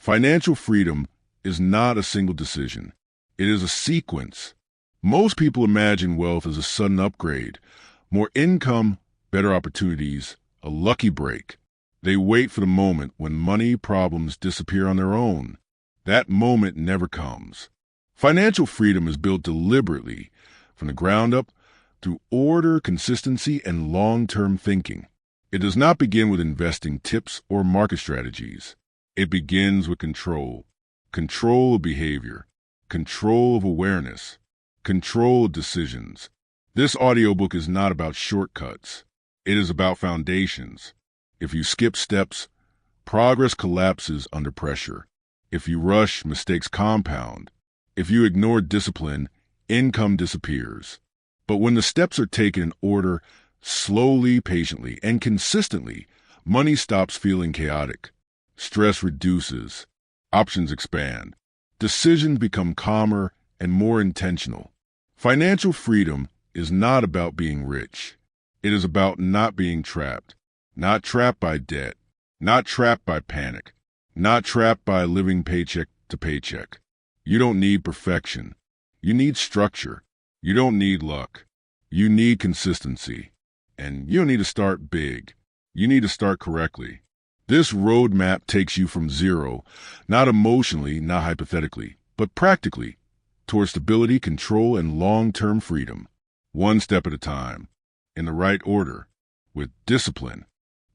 Financial freedom is not a single decision. It is a sequence. Most people imagine wealth as a sudden upgrade, more income, better opportunities, a lucky break. They wait for the moment when money problems disappear on their own. That moment never comes. Financial freedom is built deliberately, from the ground up, through order, consistency, and long-term thinking. It does not begin with investing tips or market strategies. It begins with control. Control of behavior, control of awareness, control of decisions. This audiobook is not about shortcuts. It is about foundations. If you skip steps, progress collapses under pressure. If you rush, mistakes compound. If you ignore discipline, income disappears. But when the steps are taken in order, slowly, patiently, and consistently, money stops feeling chaotic. Stress reduces. Options expand. Decisions become calmer and more intentional. Financial freedom is not about being rich. It is about not being trapped. Not trapped by debt. Not trapped by panic. Not trapped by living paycheck to paycheck. You don't need perfection. You need structure. You don't need luck. You need consistency. And you don't need to start big. You need to start correctly. This roadmap takes you from zero, not emotionally, not hypothetically, but practically, towards stability, control, and long-term freedom. One step at a time, in the right order, with discipline.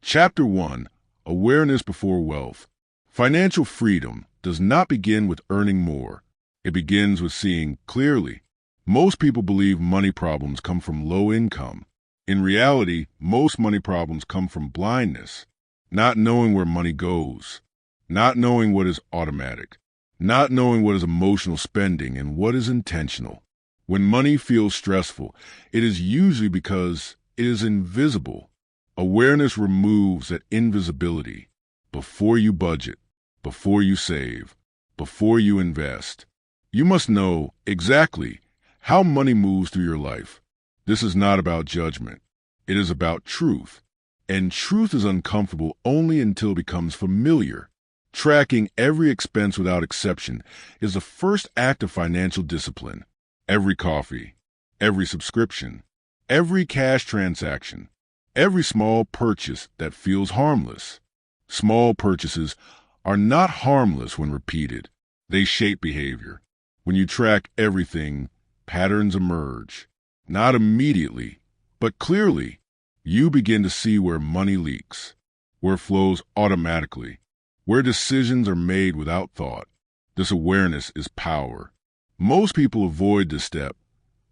Chapter 1, Awareness Before Wealth. Financial freedom does not begin with earning more. It begins with seeing clearly. Most people believe money problems come from low income. In reality, most money problems come from blindness. Not knowing where money goes, not knowing what is automatic, not knowing what is emotional spending and what is intentional. When money feels stressful, it is usually because it is invisible. Awareness removes that invisibility. Before you budget, before you save, before you invest, you must know exactly how money moves through your life. This is not about judgment. It is about truth. And truth is uncomfortable only until it becomes familiar. Tracking every expense without exception is the first act of financial discipline. Every coffee, every subscription, every cash transaction, every small purchase that feels harmless. Small purchases are not harmless when repeated. They shape behavior. When you track everything, patterns emerge. Not immediately, but clearly. You begin to see where money leaks, where it flows automatically, where decisions are made without thought. This awareness is power. Most people avoid this step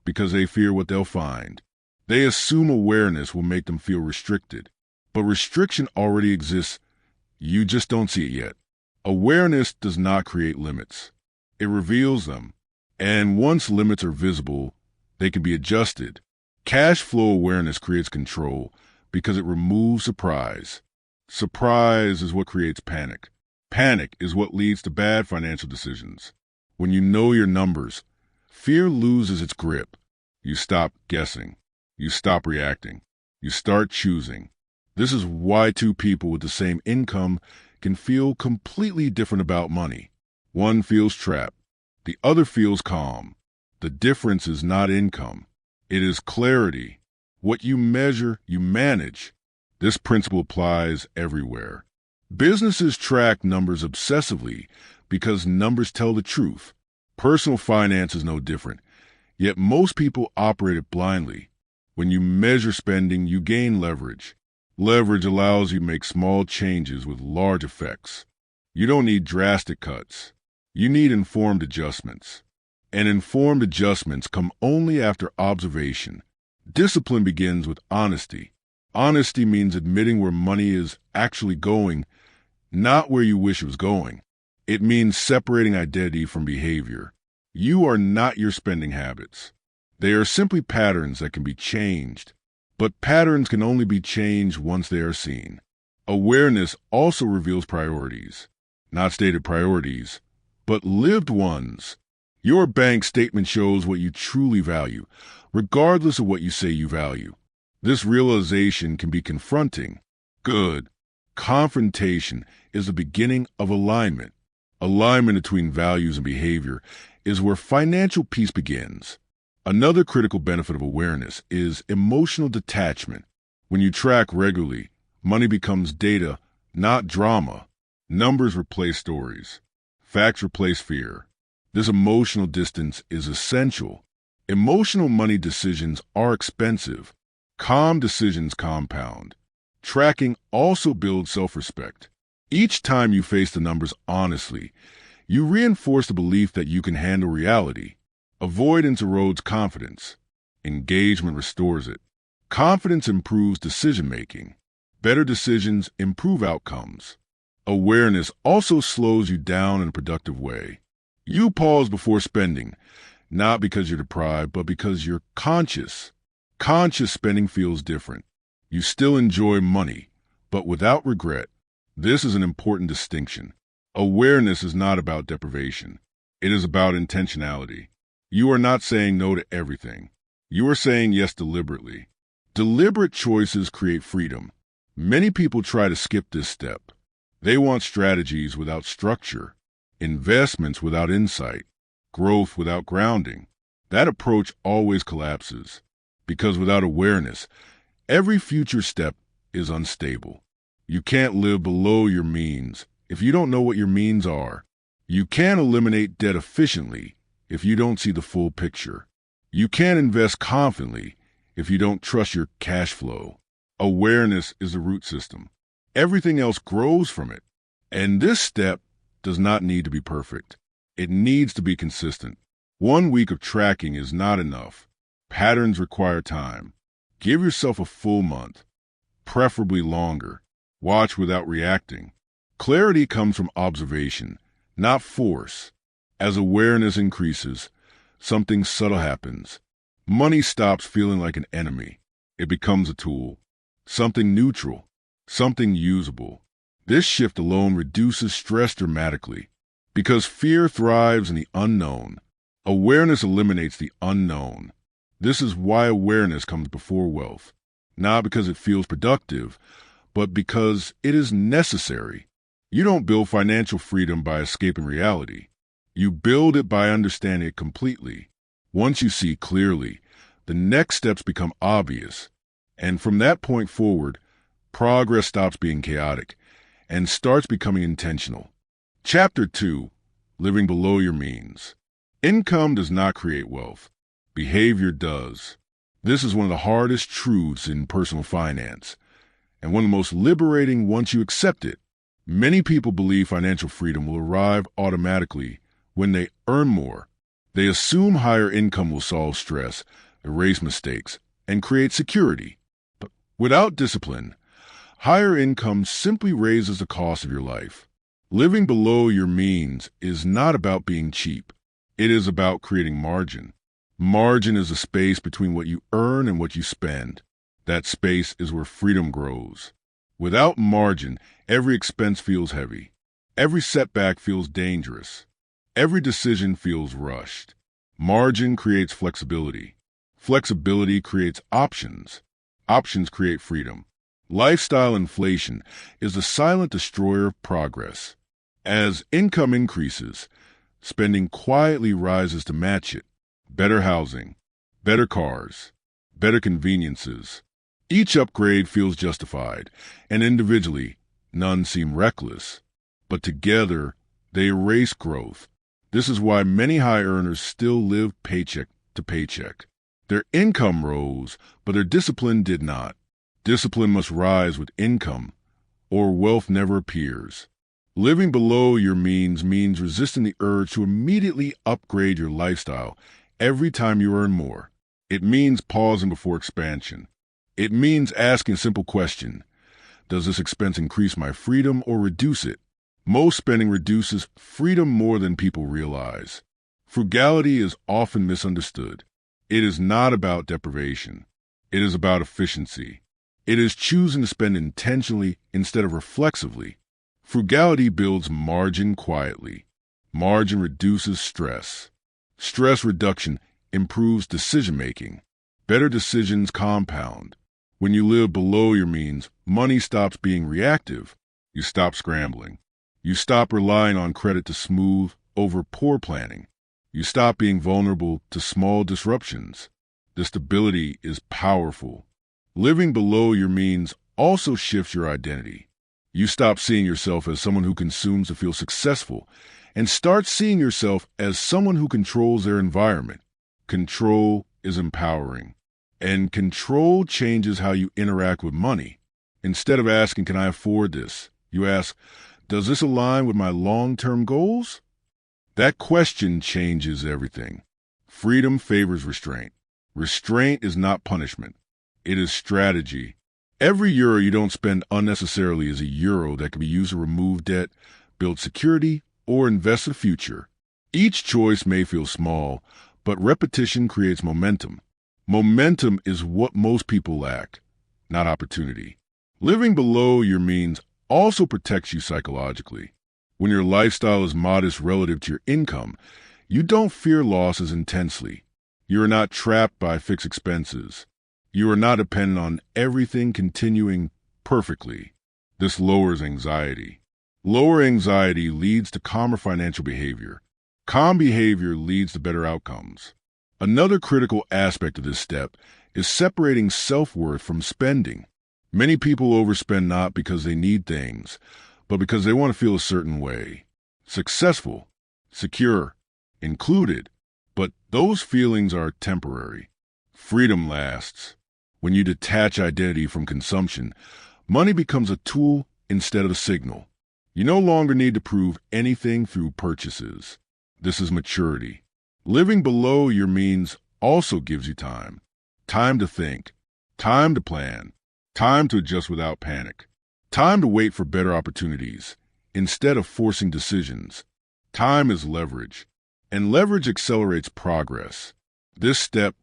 because they fear what they'll find. They assume awareness will make them feel restricted, but restriction already exists. You just don't see it yet. Awareness does not create limits. It reveals them. And once limits are visible, they can be adjusted. Cash flow awareness creates control because it removes surprise. Surprise is what creates panic. Panic is what leads to bad financial decisions. When you know your numbers, fear loses its grip. You stop guessing. You stop reacting. You start choosing. This is why two people with the same income can feel completely different about money. One feels trapped. The other feels calm. The difference is not income. It is clarity. What you measure, you manage. This principle applies everywhere. Businesses track numbers obsessively because numbers tell the truth. Personal finance is no different, yet most people operate it blindly. When you measure spending, you gain leverage. Leverage allows you to make small changes with large effects. You don't need drastic cuts. You need informed adjustments. And informed adjustments come only after observation. Discipline begins with honesty. Honesty means admitting where money is actually going, not where you wish it was going. It means separating identity from behavior. You are not your spending habits. They are simply patterns that can be changed. But patterns can only be changed once they are seen. Awareness also reveals priorities. Not stated priorities, but lived ones. Your bank statement shows what you truly value, regardless of what you say you value. This realization can be confronting. Good. Confrontation is the beginning of alignment. Alignment between values and behavior is where financial peace begins. Another critical benefit of awareness is emotional detachment. When you track regularly, money becomes data, not drama. Numbers replace stories. Facts replace fear. This emotional distance is essential. Emotional money decisions are expensive. Calm decisions compound. Tracking also builds self-respect. Each time you face the numbers honestly, you reinforce the belief that you can handle reality. Avoidance erodes confidence. Engagement restores it. Confidence improves decision-making. Better decisions improve outcomes. Awareness also slows you down in a productive way. You pause before spending, not because you're deprived, but because you're conscious. Conscious spending feels different. You still enjoy money, but without regret. This is an important distinction. Awareness is not about deprivation. It is about intentionality. You are not saying no to everything. You are saying yes deliberately. Deliberate choices create freedom. Many people try to skip this step. They want strategies without structure, investments without insight, growth without grounding. That approach always collapses, because without awareness, every future step is unstable. You can't live below your means if you don't know what your means are. You can't eliminate debt efficiently if you don't see the full picture. You can't invest confidently if you don't trust your cash flow. Awareness is the root system. Everything else grows from it. And this step does not need to be perfect. It needs to be consistent. 1 week of tracking is not enough. Patterns require time. Give yourself a full month, preferably longer. Watch without reacting. Clarity comes from observation, not force. As awareness increases, something subtle happens. Money stops feeling like an enemy. It becomes a tool, something neutral, something usable. This shift alone reduces stress dramatically, because fear thrives in the unknown. Awareness eliminates the unknown. This is why awareness comes before wealth, not because it feels productive, but because it is necessary. You don't build financial freedom by escaping reality. You build it by understanding it completely. Once you see clearly, the next steps become obvious. And from that point forward, progress stops being chaotic and starts becoming intentional. Chapter 2, Living Below Your Means. Income does not create wealth. Behavior does. This is one of the hardest truths in personal finance, and one of the most liberating once you accept it. Many people believe financial freedom will arrive automatically when they earn more. They assume higher income will solve stress, erase mistakes, and create security. But without discipline, higher income simply raises the cost of your life. Living below your means is not about being cheap. It is about creating margin. Margin is the space between what you earn and what you spend. That space is where freedom grows. Without margin, every expense feels heavy. Every setback feels dangerous. Every decision feels rushed. Margin creates flexibility. Flexibility creates options. Options create freedom. Lifestyle inflation is the silent destroyer of progress. As income increases, spending quietly rises to match it. Better housing, better cars, better conveniences. Each upgrade feels justified, and individually, none seem reckless. But together, they erase growth. This is why many high earners still live paycheck to paycheck. Their income rose, but their discipline did not. Discipline must rise with income, or wealth never appears. Living below your means resisting the urge to immediately upgrade your lifestyle every time you earn more. It means pausing before expansion. It means asking a simple question: does this expense increase my freedom or reduce it? Most spending reduces freedom more than people realize. Frugality is often misunderstood. It is not about deprivation. It is about efficiency. It is choosing to spend intentionally instead of reflexively. Frugality builds margin quietly. Margin reduces stress. Stress reduction improves decision-making. Better decisions compound. When you live below your means, money stops being reactive. You stop scrambling. You stop relying on credit to smooth over poor planning. You stop being vulnerable to small disruptions. The stability is powerful. Living below your means also shifts your identity. You stop seeing yourself as someone who consumes to feel successful and start seeing yourself as someone who controls their environment. Control is empowering, and control changes how you interact with money. Instead of asking, "Can I afford this?" you ask, "Does this align with my long-term goals?" That question changes everything. Freedom favors restraint. Restraint is not punishment. It is strategy. Every euro you don't spend unnecessarily is a euro that can be used to remove debt, build security, or invest in the future. Each choice may feel small, but repetition creates momentum. Momentum is what most people lack, not opportunity. Living below your means also protects you psychologically. When your lifestyle is modest relative to your income, you don't fear loss as intensely. You are not trapped by fixed expenses. You are not dependent on everything continuing perfectly. This lowers anxiety. Lower anxiety leads to calmer financial behavior. Calm behavior leads to better outcomes. Another critical aspect of this step is separating self-worth from spending. Many people overspend not because they need things, but because they want to feel a certain way. Successful, secure, included, but those feelings are temporary. Freedom lasts. When you detach identity from consumption, money becomes a tool instead of a signal. You no longer need to prove anything through purchases. This is maturity. Living below your means also gives you time. Time to think. Time to plan. Time to adjust without panic. Time to wait for better opportunities instead of forcing decisions. Time is leverage, and leverage accelerates progress. This step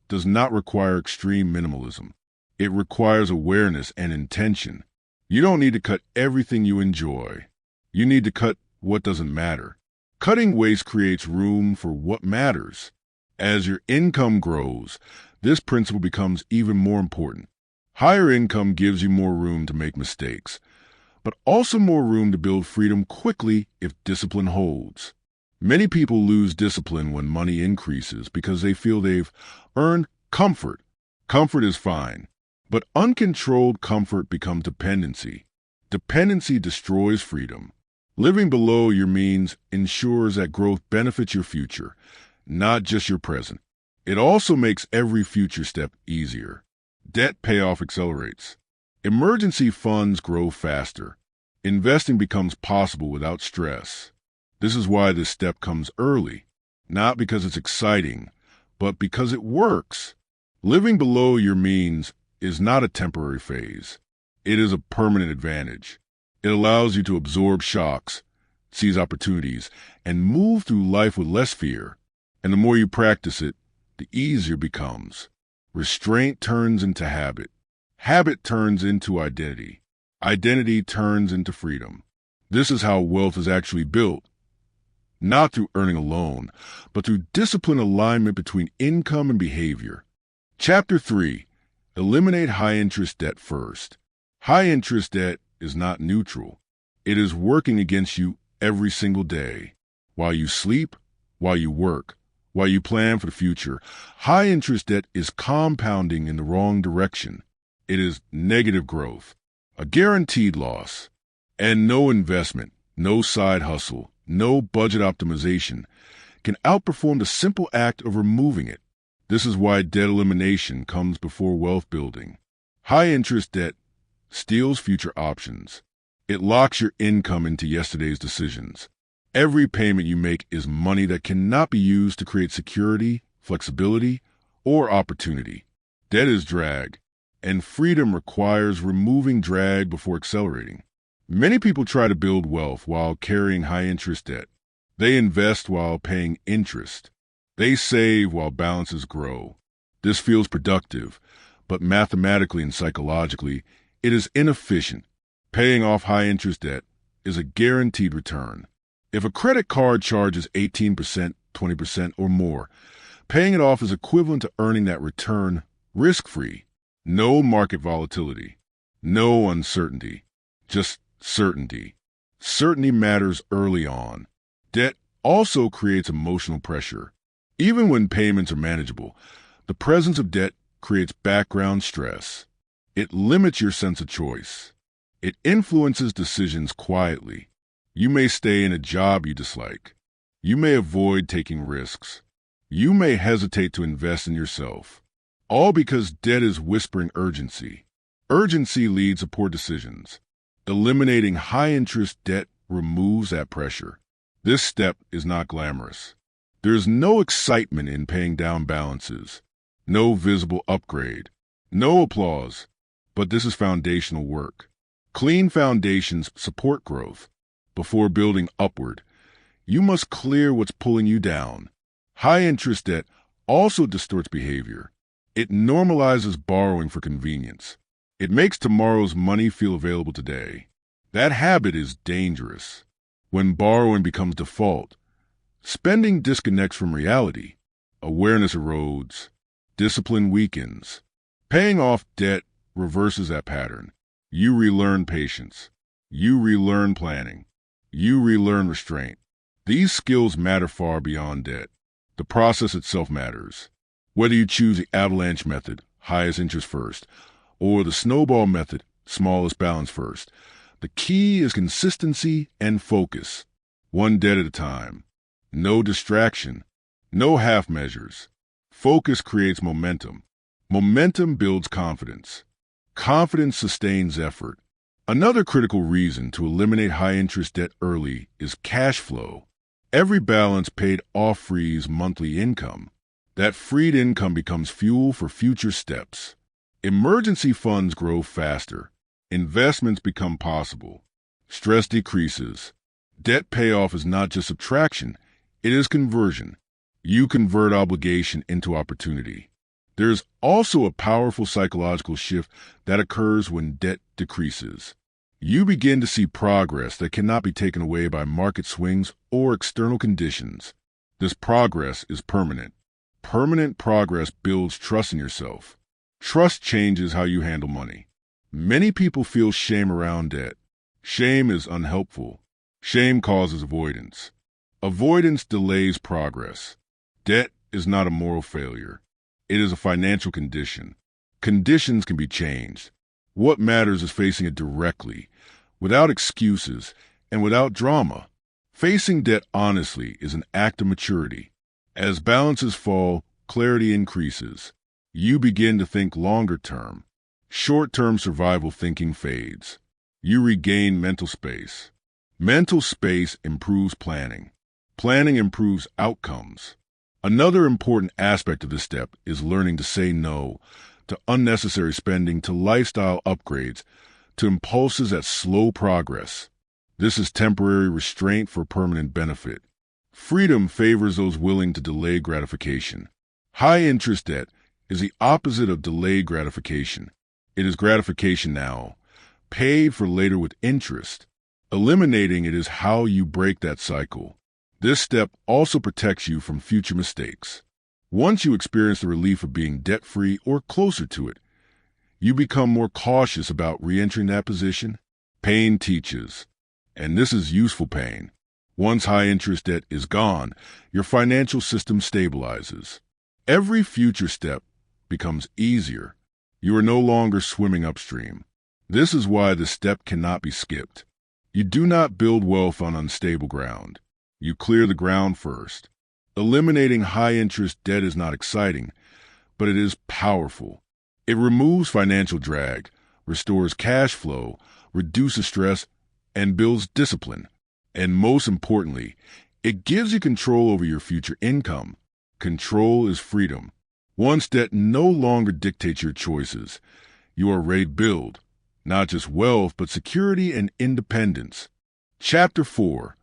does not require extreme minimalism. It requires awareness and intention. You don't need to cut everything you enjoy. You need to cut what doesn't matter. Cutting waste creates room for what matters. As your income grows, this principle becomes even more important. Higher income gives you more room to make mistakes, but also more room to build freedom quickly if discipline holds. Many people lose discipline when money increases because they feel they've earned comfort. Comfort is fine, but uncontrolled comfort becomes dependency. Dependency destroys freedom. Living below your means ensures that growth benefits your future, not just your present. It also makes every future step easier. Debt payoff accelerates. Emergency funds grow faster. Investing becomes possible without stress. This is why this step comes early, not because it's exciting, but because it works. Living below your means is not a temporary phase. It is a permanent advantage. It allows you to absorb shocks, seize opportunities, and move through life with less fear. And the more you practice it, the easier it becomes. Restraint turns into habit. Habit turns into identity. Identity turns into freedom. This is how wealth is actually built. Not through earning alone, but through disciplined alignment between income and behavior. Chapter 3. Eliminate high-interest debt first. High-interest debt is not neutral. It is working against you every single day. While you sleep, while you work, while you plan for the future, high-interest debt is compounding in the wrong direction. It is negative growth, a guaranteed loss, and no investment, no side hustle, no budget optimization can outperform the simple act of removing it. This is why debt elimination comes before wealth building. High-interest debt steals future options. It locks your income into yesterday's decisions. Every payment you make is money that cannot be used to create security, flexibility, or opportunity. Debt is drag, and freedom requires removing drag before accelerating. Many people try to build wealth while carrying high-interest debt. They invest while paying interest. They save while balances grow. This feels productive, but mathematically and psychologically, it is inefficient. Paying off high-interest debt is a guaranteed return. If a credit card charges 18%, 20%, or more, paying it off is equivalent to earning that return risk-free. No market volatility. No uncertainty. Just certainty. Certainty matters early on. Debt also creates emotional pressure. Even when payments are manageable, the presence of debt creates background stress. It limits your sense of choice. It influences decisions quietly. You may stay in a job you dislike. You may avoid taking risks. You may hesitate to invest in yourself. All because debt is whispering urgency. Urgency leads to poor decisions. Eliminating high-interest debt removes that pressure. This step is not glamorous. There is no excitement in paying down balances, no visible upgrade, no applause, but this is foundational work. Clean foundations support growth. Before building upward, you must clear what's pulling you down. High-interest debt also distorts behavior. It normalizes borrowing for convenience. It makes tomorrow's money feel available today. That habit is dangerous. When borrowing becomes default, spending disconnects from reality. Awareness erodes. Discipline weakens. Paying off debt reverses that pattern. You relearn patience. You relearn planning. You relearn restraint. These skills matter far beyond debt. The process itself matters. Whether you choose the avalanche method, highest interest first, or the snowball method, smallest balance first, the key is consistency and focus. One debt at a time. No distraction. No half measures. Focus creates momentum. Momentum builds confidence. Confidence sustains effort. Another critical reason to eliminate high-interest debt early is cash flow. Every balance paid off frees monthly income. That freed income becomes fuel for future steps. Emergency funds grow faster. Investments become possible. Stress decreases. Debt payoff is not just subtraction, it is conversion. You convert obligation into opportunity. There is also a powerful psychological shift that occurs when debt decreases. You begin to see progress that cannot be taken away by market swings or external conditions. This progress is permanent. Permanent progress builds trust in yourself. Trust changes how you handle money. Many people feel shame around debt. Shame is unhelpful. Shame causes avoidance. Avoidance delays progress. Debt is not a moral failure. It is a financial condition. Conditions can be changed. What matters is facing it directly, without excuses, and without drama. Facing debt honestly is an act of maturity. As balances fall, clarity increases. You begin to think longer term. Short-term survival thinking fades. You regain mental space. Mental space improves planning. Planning improves outcomes. Another important aspect of this step is learning to say no to unnecessary spending, to lifestyle upgrades, to impulses that slow progress. This is temporary restraint for permanent benefit. Freedom favors those willing to delay gratification. High-interest debt is the opposite of delayed gratification. It is gratification now, paid for later with interest. Eliminating it is how you break that cycle. This step also protects you from future mistakes. Once you experience the relief of being debt-free or closer to it, you become more cautious about re-entering that position. Pain teaches, and this is useful pain. Once high-interest debt is gone, your financial system stabilizes. Every future step becomes easier. You are no longer swimming upstream. This is why this step cannot be skipped. You do not build wealth on unstable ground. You clear the ground first. Eliminating high-interest debt is not exciting, but it is powerful. It removes financial drag, restores cash flow, reduces stress, and builds discipline. And most importantly, it gives you control over your future income. Control is freedom. Once debt no longer dictates your choices, you are ready to build, not just wealth, but security and independence. Chapter 4.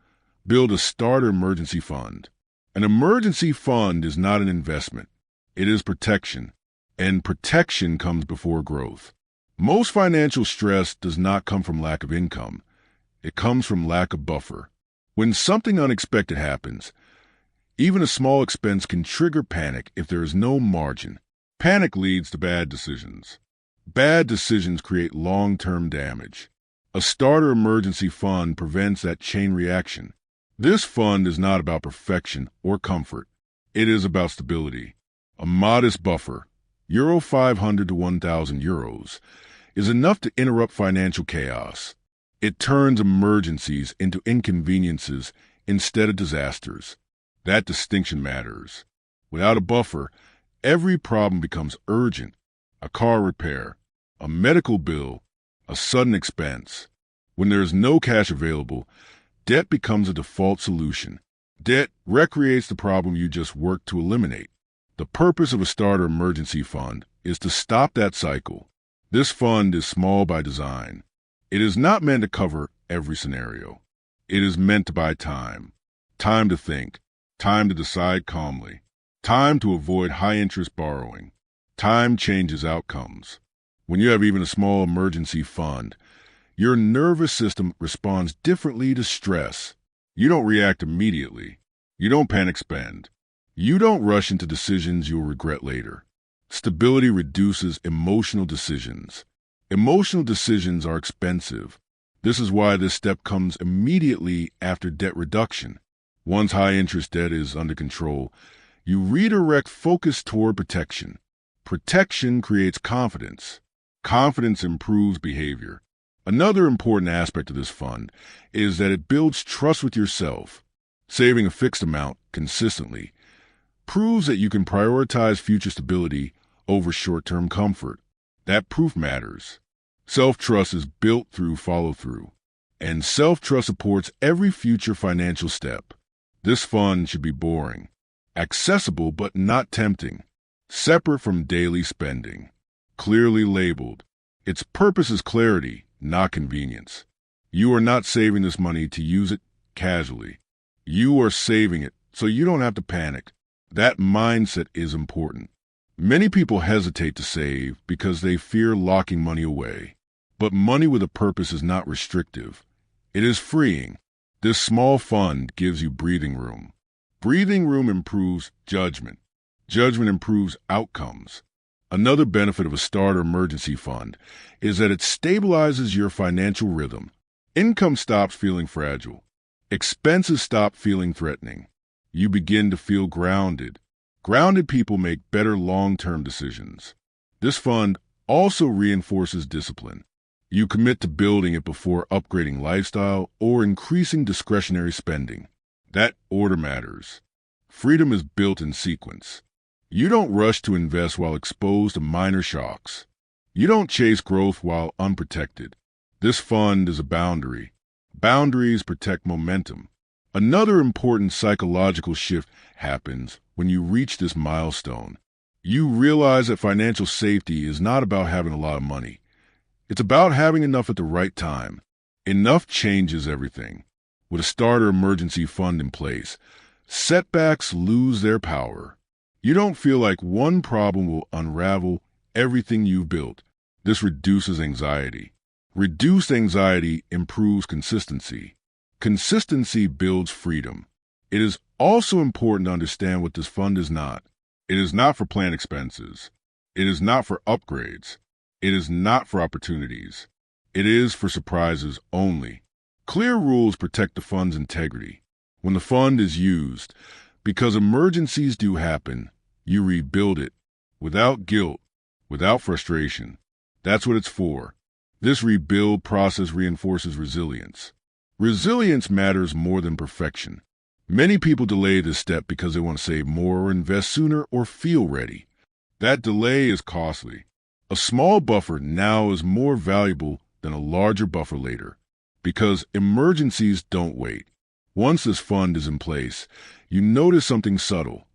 Build a starter emergency fund. An emergency fund is not an investment. It is protection, and protection comes before growth. Most financial stress does not come from lack of income. It comes from lack of buffer. When something unexpected happens, even a small expense can trigger panic if there is no margin. Panic leads to bad decisions. Bad decisions create long-term damage. A starter emergency fund prevents that chain reaction. This fund is not about perfection or comfort. It is about stability. A modest buffer, Euro 500 to 1,000 euros, is enough to interrupt financial chaos. It turns emergencies into inconveniences instead of disasters. That distinction matters. Without a buffer, every problem becomes urgent. A car repair, a medical bill, a sudden expense. When there is no cash available, debt becomes a default solution. Debt recreates the problem you just worked to eliminate. The purpose of a starter emergency fund is to stop that cycle. This fund is small by design. It is not meant to cover every scenario. It is meant to buy time. Time to think. Time to decide calmly. Time to avoid high-interest borrowing. Time changes outcomes. When you have even a small emergency fund, your nervous system responds differently to stress. You don't react immediately. You don't panic spend. You don't rush into decisions you'll regret later. Stability reduces emotional decisions. Emotional decisions are expensive. This is why this step comes immediately after debt reduction. Once high-interest debt is under control, you redirect focus toward protection. Protection creates confidence. Confidence improves behavior. Another important aspect of this fund is that it builds trust with yourself. Saving a fixed amount consistently proves that you can prioritize future stability over short-term comfort. That proof matters. Self-trust is built through follow-through, and self-trust supports every future financial step. This fund should be boring, accessible but not tempting, separate from daily spending, clearly labeled. Its purpose is clarity, not convenience. You are not saving this money to use it casually. You are saving it so you don't have to panic. That mindset is important. Many people hesitate to save because they fear locking money away. But money with a purpose is not restrictive. It is freeing. This small fund gives you breathing room. Breathing room improves judgment. Judgment improves outcomes. Another benefit of a starter emergency fund is that it stabilizes your financial rhythm. Income stops feeling fragile. Expenses stop feeling threatening. You begin to feel grounded. Grounded people make better long-term decisions. This fund also reinforces discipline. You commit to building it before upgrading lifestyle or increasing discretionary spending. That order matters. Freedom is built in sequence. You don't rush to invest while exposed to minor shocks. You don't chase growth while unprotected. This fund is a boundary. Boundaries protect momentum. Another important psychological shift happens when you reach this milestone. You realize that financial safety is not about having a lot of money. It's about having enough at the right time. Enough changes everything. With a starter emergency fund in place, setbacks lose their power. You don't feel like one problem will unravel everything you've built. This reduces anxiety. Reduced anxiety improves consistency. Consistency builds freedom. It is also important to understand what this fund is not. It is not for planned expenses. It is not for upgrades. It is not for opportunities. It is for surprises only. Clear rules protect the fund's integrity. When the fund is used, because emergencies do happen, you rebuild it without guilt, without frustration. That's what it's for. This rebuild process reinforces resilience. Resilience matters more than perfection. Many people delay this step because they want to save more or invest sooner or feel ready. That delay is costly. A small buffer now is more valuable than a larger buffer later, because emergencies don't wait. Once this fund is in place, you notice something subtle.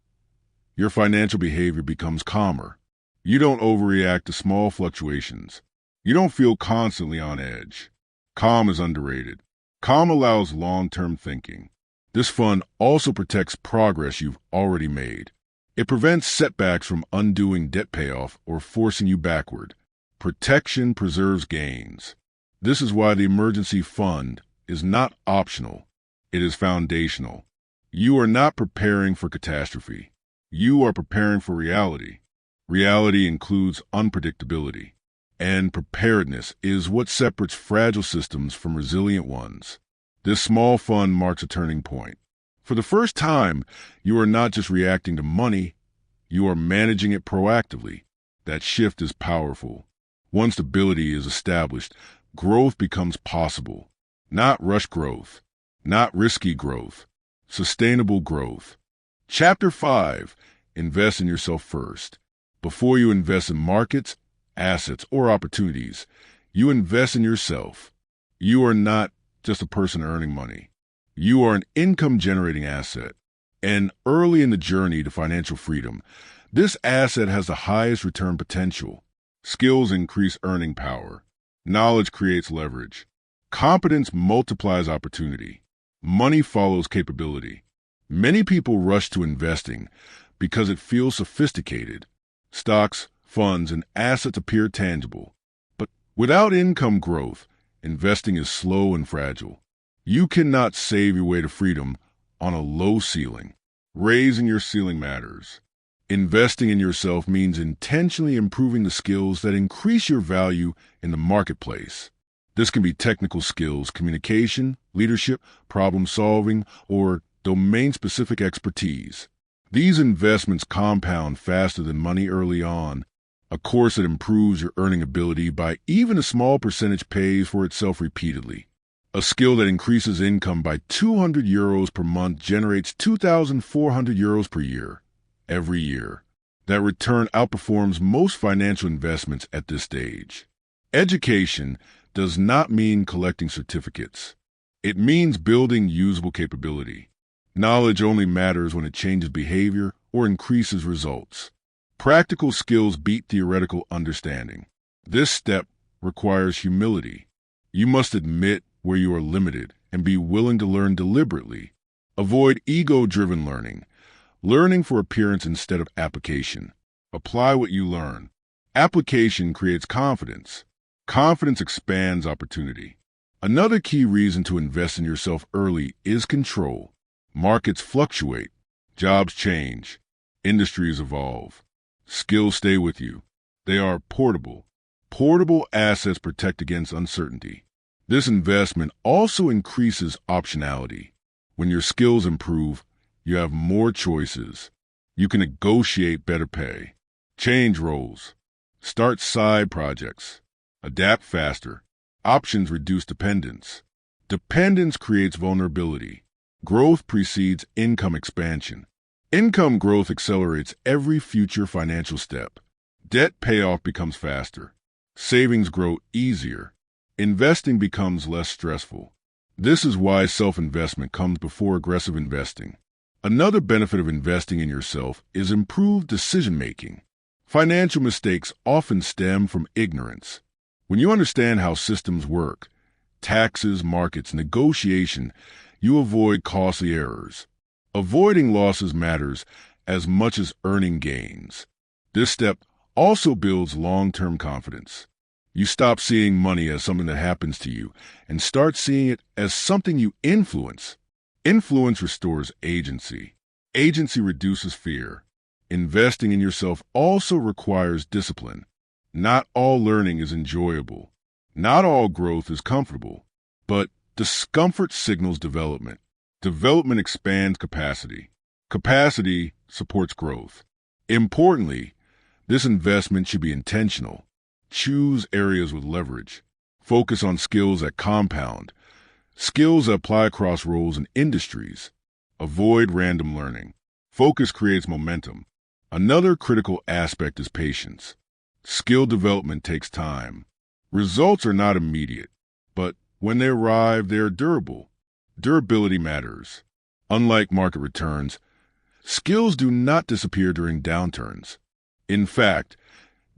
Your financial behavior becomes calmer. You don't overreact to small fluctuations. You don't feel constantly on edge. Calm is underrated. Calm allows long-term thinking. This fund also protects progress you've already made. It prevents setbacks from undoing debt payoff or forcing you backward. Protection preserves gains. This is why the emergency fund is not optional. It is foundational. You are not preparing for catastrophe. You are preparing for reality. Reality includes unpredictability. And preparedness is what separates fragile systems from resilient ones. This small fund marks a turning point. For the first time, you are not just reacting to money, you are managing it proactively. That shift is powerful. Once stability is established, growth becomes possible. Not rush growth, not risky growth, sustainable growth. Chapter 5. Invest in yourself first. Before you invest in markets, assets, or opportunities, you invest in yourself. You are not just a person earning money. You are an income-generating asset. And early in the journey to financial freedom, this asset has the highest return potential. Skills increase earning power. Knowledge creates leverage. Competence multiplies opportunity. Money follows capability. Many people rush to investing because it feels sophisticated. Stocks, funds, and assets appear tangible. But without income growth, investing is slow and fragile. You cannot save your way to freedom on a low ceiling. Raising your ceiling matters. Investing in yourself means intentionally improving the skills that increase your value in the marketplace. This can be technical skills, communication, leadership, problem solving, or domain-specific expertise. These investments compound faster than money early on. A course that improves your earning ability by even a small percentage pays for itself repeatedly. A skill that increases income by €200 per month generates €2,400 per year, every year. That return outperforms most financial investments at this stage. Education does not mean collecting certificates. It means building usable capability. Knowledge only matters when it changes behavior or increases results. Practical skills beat theoretical understanding. This step requires humility. You must admit where you are limited and be willing to learn deliberately. Avoid ego-driven learning. Learning for appearance instead of application. Apply what you learn. Application creates confidence. Confidence expands opportunity. Another key reason to invest in yourself early is control. Markets fluctuate. Jobs change. Industries evolve. Skills stay with you. They are portable. Portable assets protect against uncertainty. This investment also increases optionality. When your skills improve, you have more choices. You can negotiate better pay, change roles, start side projects, adapt faster. Options reduce dependence. Dependence creates vulnerability. Growth precedes income expansion. Income growth accelerates every future financial step. Debt payoff becomes faster. Savings grow easier. Investing becomes less stressful. This is why self-investment comes before aggressive investing. Another benefit of investing in yourself is improved decision-making. Financial mistakes often stem from ignorance. When you understand how systems work, taxes, markets, negotiation, you avoid costly errors. Avoiding losses matters as much as earning gains. This step also builds long-term confidence. You stop seeing money as something that happens to you and start seeing it as something you influence. Influence restores agency. Agency reduces fear. Investing in yourself also requires discipline. Not all learning is enjoyable. Not all growth is comfortable. But discomfort signals development. Development expands capacity. Capacity supports growth. Importantly, this investment should be intentional. Choose areas with leverage. Focus on skills that compound. Skills that apply across roles and industries. Avoid random learning. Focus creates momentum. Another critical aspect is patience. Skill development takes time. Results are not immediate, but when they arrive, they are durable. Durability matters. Unlike market returns, skills do not disappear during downturns. In fact,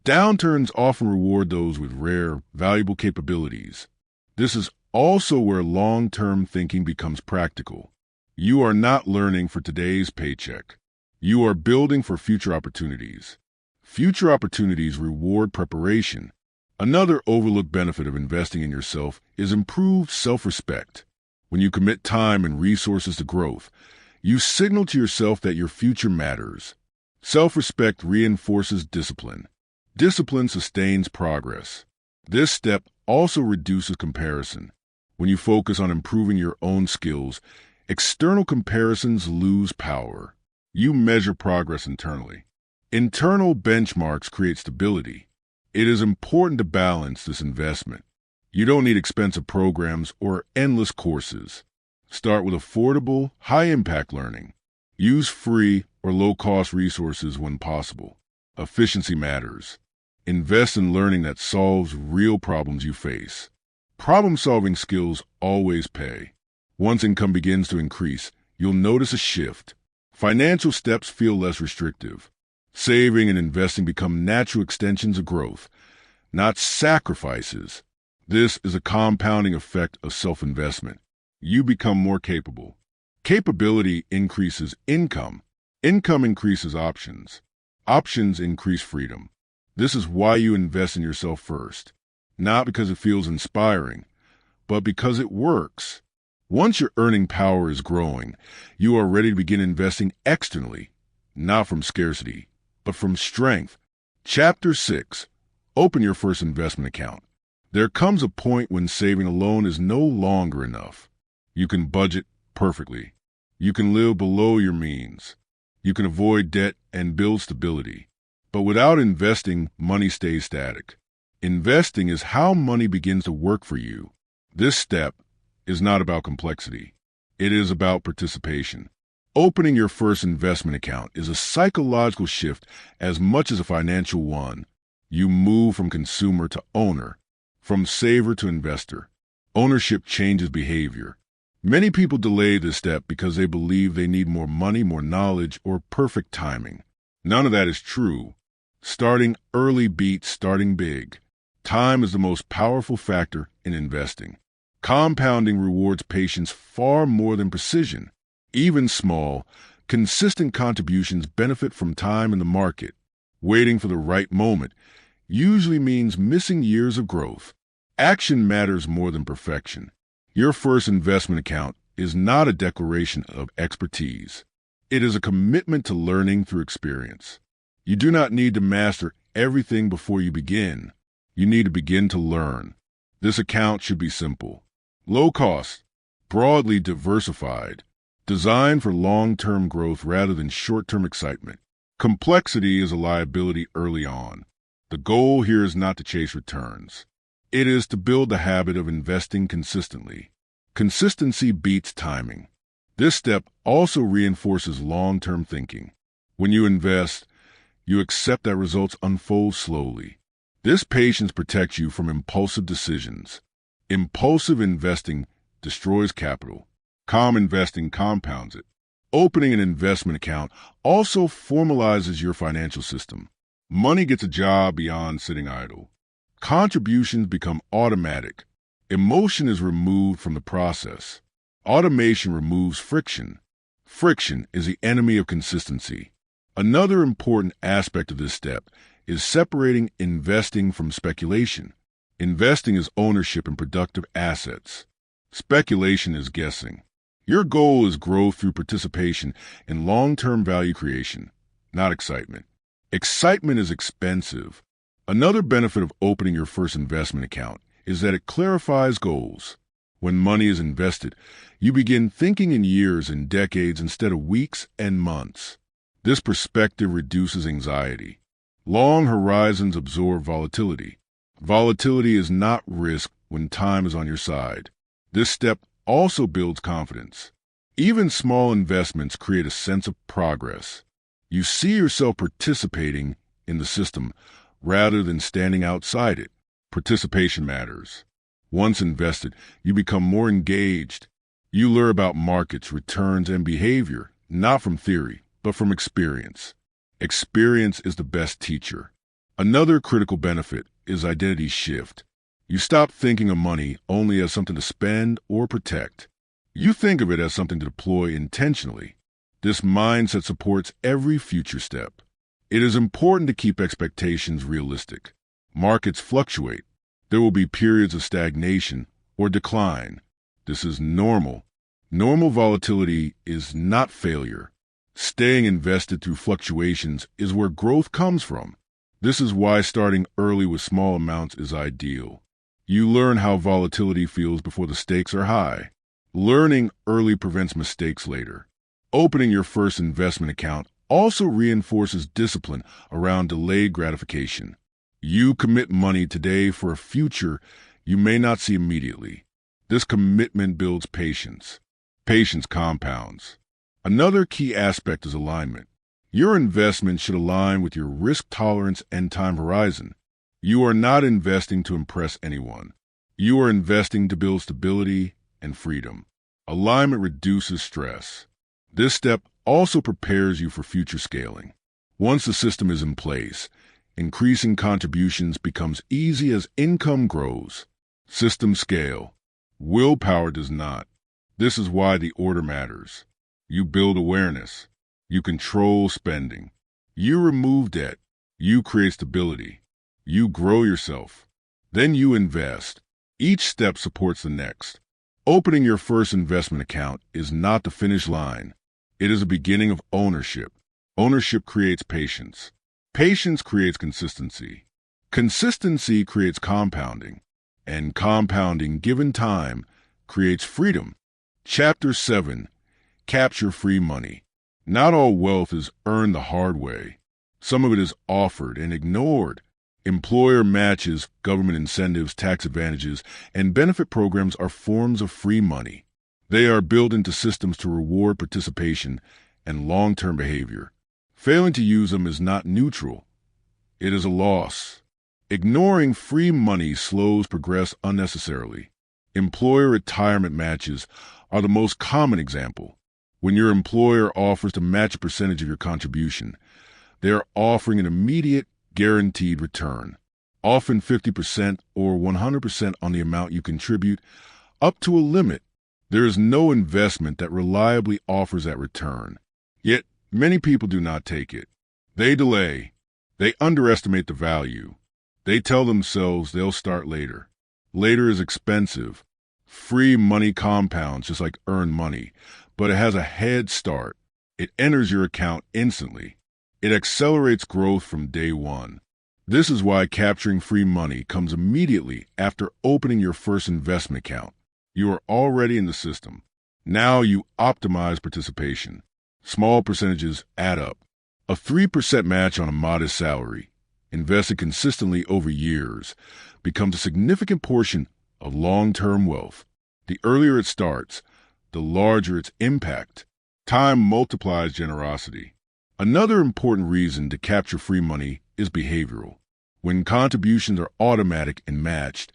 downturns often reward those with rare, valuable capabilities. This is also where long-term thinking becomes practical. You are not learning for today's paycheck. You are building for future opportunities. Future opportunities reward preparation. Another overlooked benefit of investing in yourself is improved self-respect. When you commit time and resources to growth, you signal to yourself that your future matters. Self-respect reinforces discipline. Discipline sustains progress. This step also reduces comparison. When you focus on improving your own skills, external comparisons lose power. You measure progress internally. Internal benchmarks create stability. It is important to balance this investment. You don't need expensive programs or endless courses. Start with affordable, high-impact learning. Use free or low-cost resources when possible. Efficiency matters. Invest in learning that solves real problems you face. Problem-solving skills always pay. Once income begins to increase, you'll notice a shift. Financial steps feel less restrictive. Saving and investing become natural extensions of growth, not sacrifices. This is a compounding effect of self-investment. You become more capable. Capability increases income. Income increases options. Options increase freedom. This is why you invest in yourself first. Not because it feels inspiring, but because it works. Once your earning power is growing, you are ready to begin investing externally, not from scarcity, but from strength. Chapter 6. Open your first investment account. There comes a point when saving alone is no longer enough. You can budget perfectly. You can live below your means. You can avoid debt and build stability. But without investing, money stays static. Investing is how money begins to work for you. This step is not about complexity. It is about participation. Opening your first investment account is a psychological shift as much as a financial one. You move from consumer to owner, from saver to investor. Ownership changes behavior. Many people delay this step because they believe they need more money, more knowledge, or perfect timing. None of that is true. Starting early beats starting big. Time is the most powerful factor in investing. Compounding rewards patience far more than precision. Even small, consistent contributions benefit from time in the market. Waiting for the right moment usually means missing years of growth. Action matters more than perfection. Your first investment account is not a declaration of expertise. It is a commitment to learning through experience. You do not need to master everything before you begin. You need to begin to learn. This account should be simple, low cost, broadly diversified, designed for long-term growth rather than short-term excitement. Complexity is a liability early on. The goal here is not to chase returns. It is to build the habit of investing consistently. Consistency beats timing. This step also reinforces long-term thinking. When you invest, you accept that results unfold slowly. This patience protects you from impulsive decisions. Impulsive investing destroys capital. Calm investing compounds it. Opening an investment account also formalizes your financial system. Money gets a job beyond sitting idle. Contributions become automatic. Emotion is removed from the process. Automation removes friction. Friction is the enemy of consistency. Another important aspect of this step is separating investing from speculation. Investing is ownership in productive assets. Speculation is guessing. Your goal is growth through participation in long-term value creation, not excitement. Excitement is expensive. Another benefit of opening your first investment account is that it clarifies goals. When money is invested, you begin thinking in years and decades instead of weeks and months. This perspective reduces anxiety. Long horizons absorb volatility. Volatility is not risk when time is on your side. This step also builds confidence. Even small investments create a sense of progress. You see yourself participating in the system rather than standing outside it. Participation matters. Once invested, you become more engaged. You learn about markets, returns, and behavior, not from theory, but from experience. Experience is the best teacher. Another critical benefit is identity shift. You stop thinking of money only as something to spend or protect. You think of it as something to deploy intentionally. This mindset supports every future step. It is important to keep expectations realistic. Markets fluctuate. There will be periods of stagnation or decline. This is normal. Normal volatility is not failure. Staying invested through fluctuations is where growth comes from. This is why starting early with small amounts is ideal. You learn how volatility feels before the stakes are high. Learning early prevents mistakes later. Opening your first investment account also reinforces discipline around delayed gratification. You commit money today for a future you may not see immediately. This commitment builds patience. Patience compounds. Another key aspect is alignment. Your investment should align with your risk tolerance and time horizon. You are not investing to impress anyone. You are investing to build stability and freedom. Alignment reduces stress. This step also prepares you for future scaling. Once the system is in place, increasing contributions becomes easy as income grows. Systems scale. Willpower does not. This is why the order matters. You build awareness. You control spending. You remove debt. You create stability. You grow yourself. Then you invest. Each step supports the next. Opening your first investment account is not the finish line. It is a beginning of ownership. Ownership creates patience. Patience creates consistency. Consistency creates compounding. And compounding, given time, creates freedom. Chapter 7. Capture free money. Not all wealth is earned the hard way. Some of it is offered and ignored. Employer matches, government incentives, tax advantages, and benefit programs are forms of free money. They are built into systems to reward participation and long-term behavior. Failing to use them is not neutral. It is a loss. Ignoring free money slows progress unnecessarily. Employer retirement matches are the most common example. When your employer offers to match a percentage of your contribution, they are offering an immediate, guaranteed return, often 50% or 100% on the amount you contribute, up to a limit. There is no investment that reliably offers that return. Yet, many people do not take it. They delay. They underestimate the value. They tell themselves they'll start later. Later is expensive. Free money compounds just like earned money, but it has a head start. It enters your account instantly. It accelerates growth from day one. This is why capturing free money comes immediately after opening your first investment account. You are already in the system. Now you optimize participation. Small percentages add up. A 3% match on a modest salary, invested consistently over years, becomes a significant portion of long-term wealth. The earlier it starts, the larger its impact. Time multiplies generosity. Another important reason to capture free money is behavioral. When contributions are automatic and matched,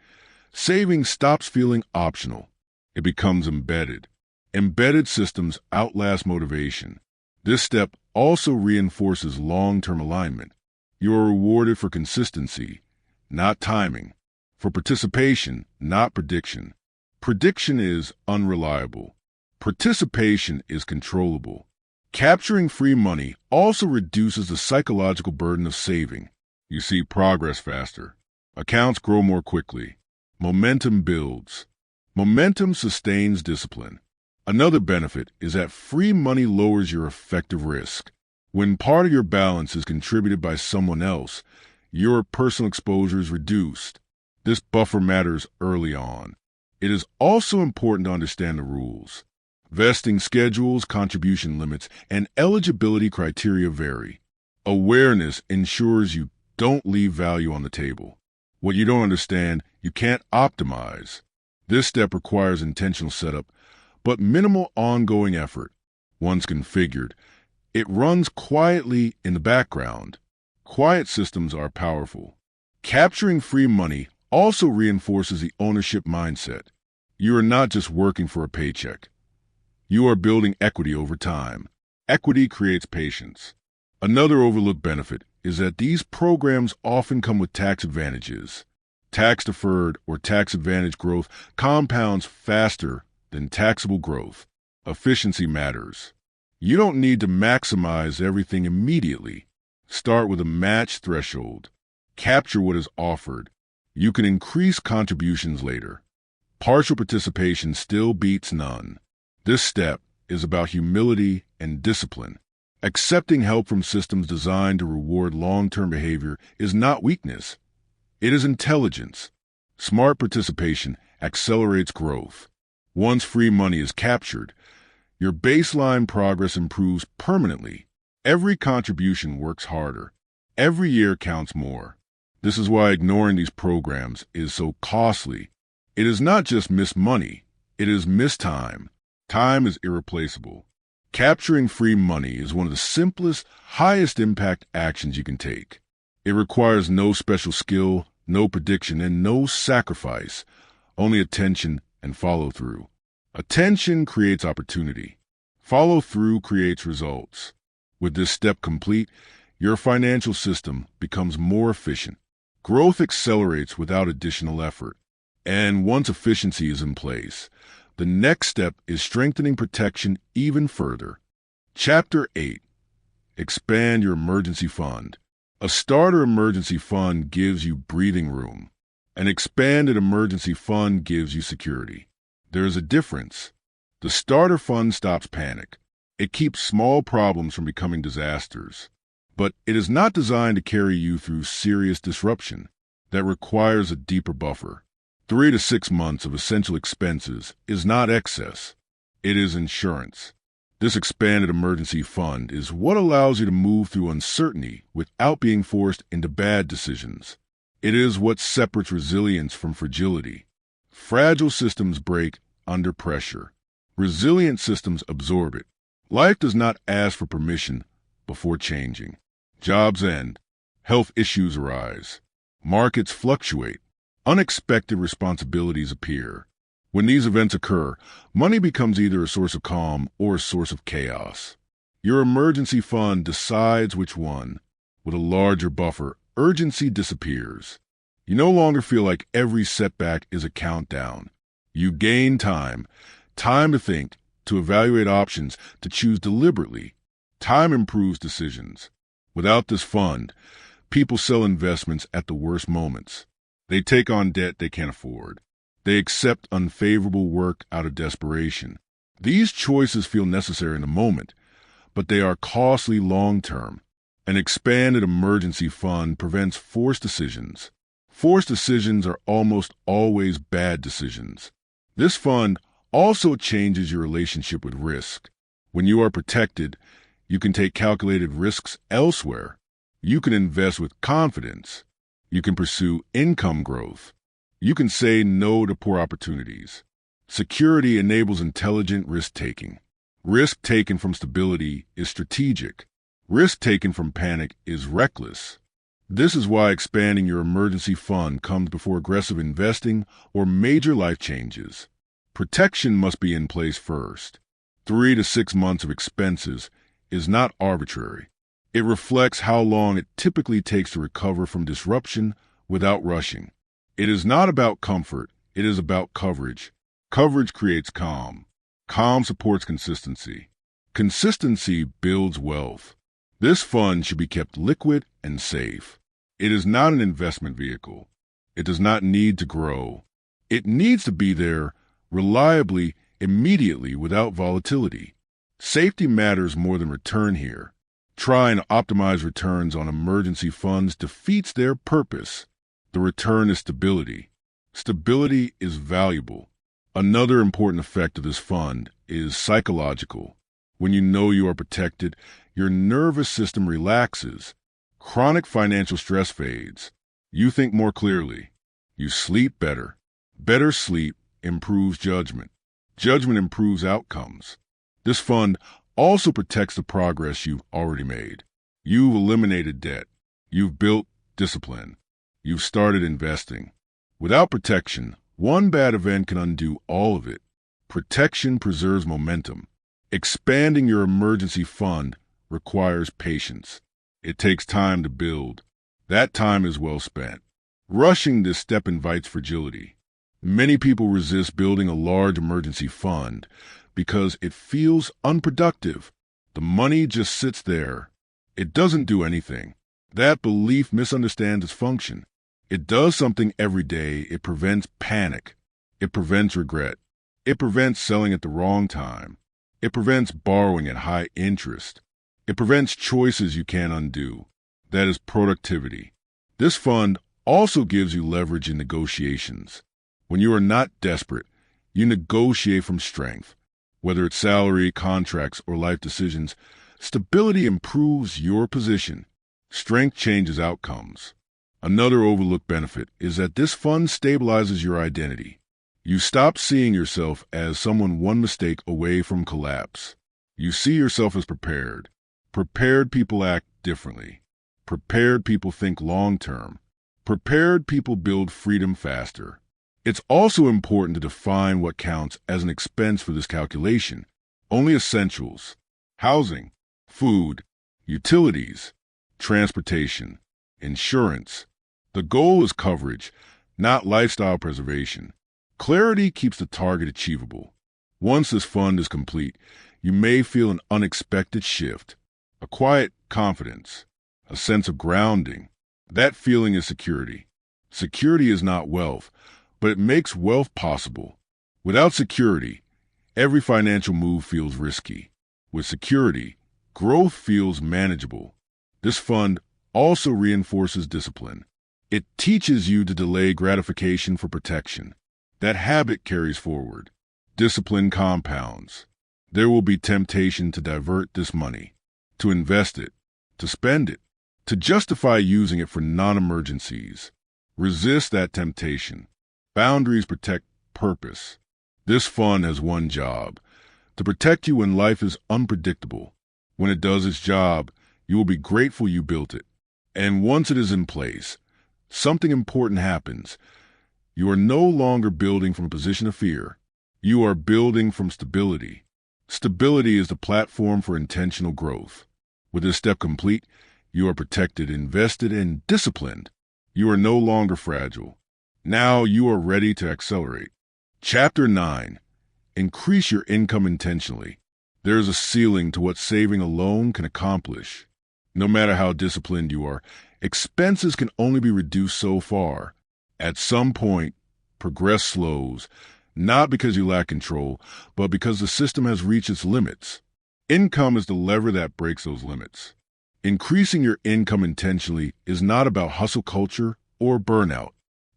saving stops feeling optional. It becomes embedded. Embedded systems outlast motivation. This step also reinforces long-term alignment. You are rewarded for consistency, not timing. For participation, not prediction. Prediction is unreliable. Participation is controllable. Capturing free money also reduces the psychological burden of saving. You see progress faster. Accounts grow more quickly. Momentum builds. Momentum sustains discipline. Another benefit is that free money lowers your effective risk. When part of your balance is contributed by someone else, your personal exposure is reduced. This buffer matters early on. It is also important to understand the rules. Vesting schedules, contribution limits, and eligibility criteria vary. Awareness ensures you don't leave value on the table. What you don't understand, you can't optimize. This step requires intentional setup, but minimal ongoing effort. Once configured, it runs quietly in the background. Quiet systems are powerful. Capturing free money also reinforces the ownership mindset. You are not just working for a paycheck. You are building equity over time. Equity creates patience. Another overlooked benefit is that these programs often come with tax advantages. Tax-deferred or tax-advantaged growth compounds faster than taxable growth. Efficiency matters. You don't need to maximize everything immediately. Start with a match threshold. Capture what is offered. You can increase contributions later. Partial participation still beats none. This step is about humility and discipline. Accepting help from systems designed to reward long-term behavior is not weakness. It is intelligence. Smart participation accelerates growth. Once free money is captured, your baseline progress improves permanently. Every contribution works harder. Every year counts more. This is why ignoring these programs is so costly. It is not just missed money, it is missed time. Time is irreplaceable. Capturing free money is one of the simplest, highest impact actions you can take. It requires no special skill, no prediction, and no sacrifice, only attention and follow-through. Attention creates opportunity. Follow-through creates results. With this step complete, your financial system becomes more efficient. Growth accelerates without additional effort. And once efficiency is in place, the next step is strengthening protection even further. Chapter 8. Expand your emergency fund. A starter emergency fund gives you breathing room. An expanded emergency fund gives you security. There is a difference. The starter fund stops panic. It keeps small problems from becoming disasters. But it is not designed to carry you through serious disruption. That requires a deeper buffer. 3 to 6 months of essential expenses is not excess. It is insurance. This expanded emergency fund is what allows you to move through uncertainty without being forced into bad decisions. It is what separates resilience from fragility. Fragile systems break under pressure. Resilient systems absorb it. Life does not ask for permission before changing. Jobs end. Health issues arise. Markets fluctuate. Unexpected responsibilities appear. When these events occur, money becomes either a source of calm or a source of chaos. Your emergency fund decides which one. With a larger buffer, urgency disappears. You no longer feel like every setback is a countdown. You gain time to think, to evaluate options, to choose deliberately. Time improves decisions. Without this fund, people sell investments at the worst moments. They take on debt they can't afford. They accept unfavorable work out of desperation. These choices feel necessary in the moment, but they are costly long-term. An expanded emergency fund prevents forced decisions. Forced decisions are almost always bad decisions. This fund also changes your relationship with risk. When you are protected, you can take calculated risks elsewhere. You can invest with confidence. You can pursue income growth. You can say no to poor opportunities. Security enables intelligent risk-taking. Risk taken from stability is strategic. Risk taken from panic is reckless. This is why expanding your emergency fund comes before aggressive investing or major life changes. Protection must be in place first. 3 to 6 months of expenses is not arbitrary. It reflects how long it typically takes to recover from disruption without rushing. It is not about comfort, it is about coverage. Coverage creates calm. Calm supports consistency. Consistency builds wealth. This fund should be kept liquid and safe. It is not an investment vehicle. It does not need to grow. It needs to be there reliably, immediately, without volatility. Safety matters more than return here. Trying to optimize returns on emergency funds defeats their purpose. The return is stability. Stability is valuable. Another important effect of this fund is psychological. When you know you are protected, your nervous system relaxes. Chronic financial stress fades. You think more clearly. You sleep better. Better sleep improves judgment. Judgment improves outcomes. This fund also protects the progress you've already made. You've eliminated debt. You've built discipline. You've started investing. Without protection, one bad event can undo all of it. Protection preserves momentum. Expanding your emergency fund requires patience. It takes time to build. That time is well spent. Rushing this step invites fragility. Many people resist building a large emergency fund because it feels unproductive. The money just sits there. It doesn't do anything. That belief misunderstands its function. It does something every day. It prevents panic. It prevents regret. It prevents selling at the wrong time. It prevents borrowing at high interest. It prevents choices you can't undo. That is productivity. This fund also gives you leverage in negotiations. When you are not desperate, you negotiate from strength. Whether it's salary, contracts, or life decisions, stability improves your position. Strength changes outcomes. Another overlooked benefit is that this fund stabilizes your identity. You stop seeing yourself as someone one mistake away from collapse. You see yourself as prepared. Prepared people act differently. Prepared people think long-term. Prepared people build freedom faster. It's also important to define what counts as an expense for this calculation. Only essentials: housing, food, utilities, transportation, insurance. The goal is coverage, not lifestyle preservation. Clarity keeps the target achievable. Once this fund is complete, you may feel an unexpected shift, a quiet confidence, a sense of grounding. That feeling is security. Security is not wealth, but it makes wealth possible. Without security, every financial move feels risky. With security, growth feels manageable. This fund also reinforces discipline. It teaches you to delay gratification for protection. That habit carries forward. Discipline compounds. There will be temptation to divert this money, to invest it, to spend it, to justify using it for non-emergencies. Resist that temptation. Boundaries protect purpose. This fund has one job: to protect you when life is unpredictable. When it does its job, you will be grateful you built it. And once it is in place, something important happens. You are no longer building from a position of fear. You are building from stability. Stability is the platform for intentional growth. With this step complete, you are protected, invested, and disciplined. You are no longer fragile. Now you are ready to accelerate. Chapter 9. Increase your income intentionally. There is a ceiling to what saving alone can accomplish. No matter how disciplined you are, expenses can only be reduced so far. At some point, progress slows, not because you lack control, but because the system has reached its limits. Income is the lever that breaks those limits. Increasing your income intentionally is not about hustle culture or burnout.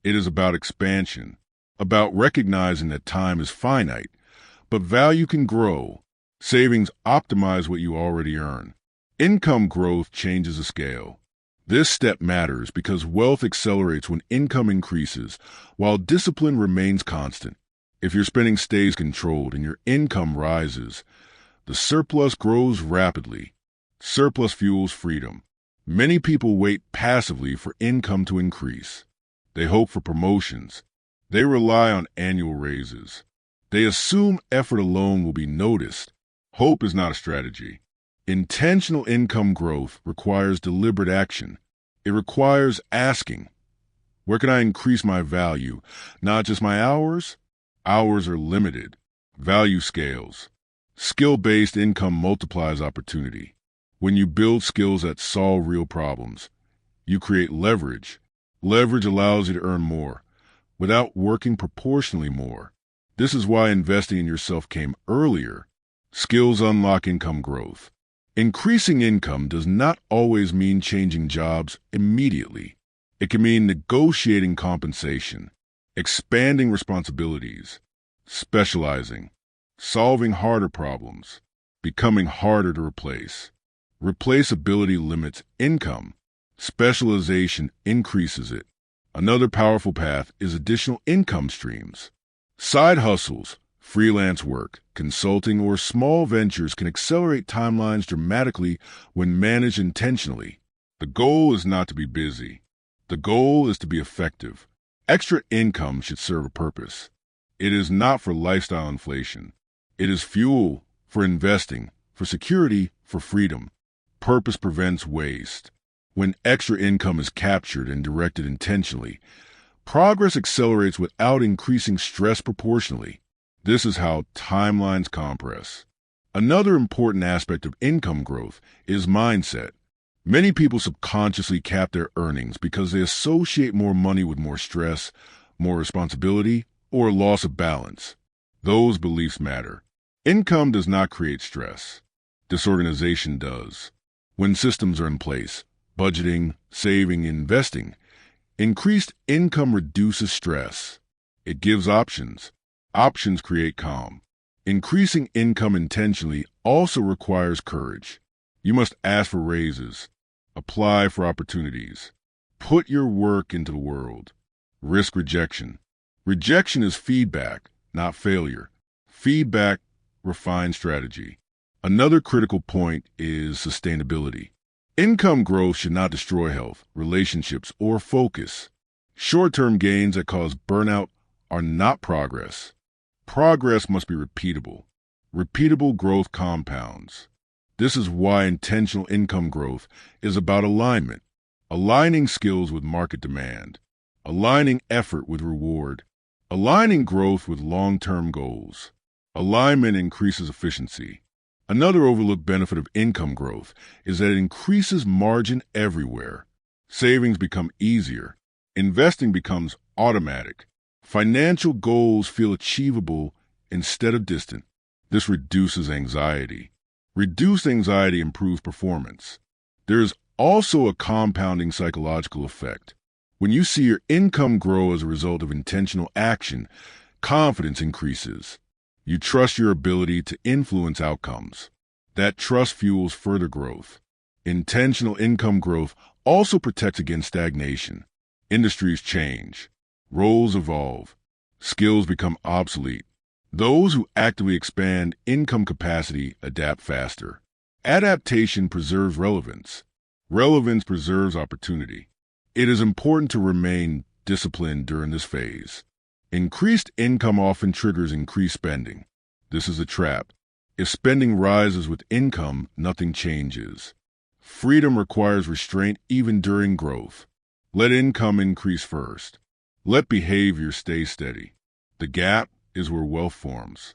It is about expansion, about recognizing that time is finite, but value can grow. Savings optimize what you already earn. Income growth changes the scale. This step matters because wealth accelerates when income increases, while discipline remains constant. If your spending stays controlled and your income rises, the surplus grows rapidly. Surplus fuels freedom. Many people wait passively for income to increase. They hope for promotions. They rely on annual raises. They assume effort alone will be noticed. Hope is not a strategy. Intentional income growth requires deliberate action. It requires asking, where can I increase my value? Not just my hours. Hours are limited. Value scales. Skill-based income multiplies opportunity. When you build skills that solve real problems, you create leverage. Leverage allows you to earn more without working proportionally more. This is why investing in yourself came earlier. Skills unlock income growth. Increasing income does not always mean changing jobs immediately. It can mean negotiating compensation, expanding responsibilities, specializing, solving harder problems, becoming harder to replace. Replaceability limits income. Specialization increases it. Another powerful path is additional income streams. Side hustles, freelance work, consulting, or small ventures can accelerate timelines dramatically when managed intentionally. The goal is not to be busy. The goal is to be effective. Extra income should serve a purpose. It is not for lifestyle inflation. It is fuel for investing, for security, for freedom. Purpose prevents waste. When extra income is captured and directed intentionally, progress accelerates without increasing stress proportionally. This is how timelines compress. Another important aspect of income growth is mindset. Many people subconsciously cap their earnings because they associate more money with more stress, more responsibility, or loss of balance. Those beliefs matter. Income does not create stress. Disorganization does. When systems are in place, budgeting, saving, investing, increased income reduces stress. It gives options. Options create calm. Increasing income intentionally also requires courage. You must ask for raises, apply for opportunities, put your work into the world. Risk rejection. Rejection is feedback, not failure. Feedback refines strategy. Another critical point is sustainability. Income growth should not destroy health, relationships, or focus. Short-term gains that cause burnout are not progress. Progress must be repeatable. Repeatable growth compounds. This is why intentional income growth is about alignment. Aligning skills with market demand. Aligning effort with reward. Aligning growth with long-term goals. Alignment increases efficiency. Another overlooked benefit of income growth is that it increases margin everywhere. Savings become easier. Investing becomes automatic. Financial goals feel achievable instead of distant. This reduces anxiety. Reduced anxiety improves performance. There is also a compounding psychological effect. When you see your income grow as a result of intentional action, confidence increases. You trust your ability to influence outcomes. That trust fuels further growth. Intentional income growth also protects against stagnation. Industries change. Roles evolve. Skills become obsolete. Those who actively expand income capacity adapt faster. Adaptation preserves relevance. Relevance preserves opportunity. It is important to remain disciplined during this phase. Increased income often triggers increased spending. This is a trap. If spending rises with income, nothing changes. Freedom requires restraint even during growth. Let income increase first. Let behavior stay steady. The gap is where wealth forms.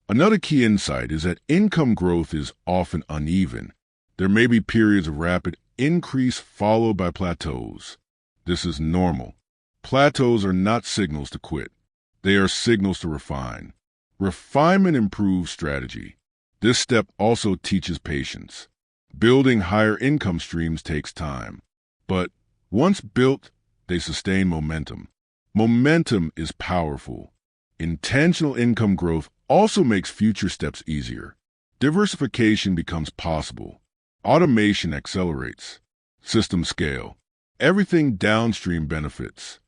Another key insight is that income growth is often uneven. There may be periods of rapid increase followed by plateaus. This is normal. Plateaus are not signals to quit. They are signals to refine. Refinement improves strategy. This step also teaches patience. Building higher income streams takes time. But once built, they sustain momentum. Momentum is powerful. Intentional income growth also makes future steps easier. Diversification becomes possible. Automation accelerates. System scale. Everything downstream benefits.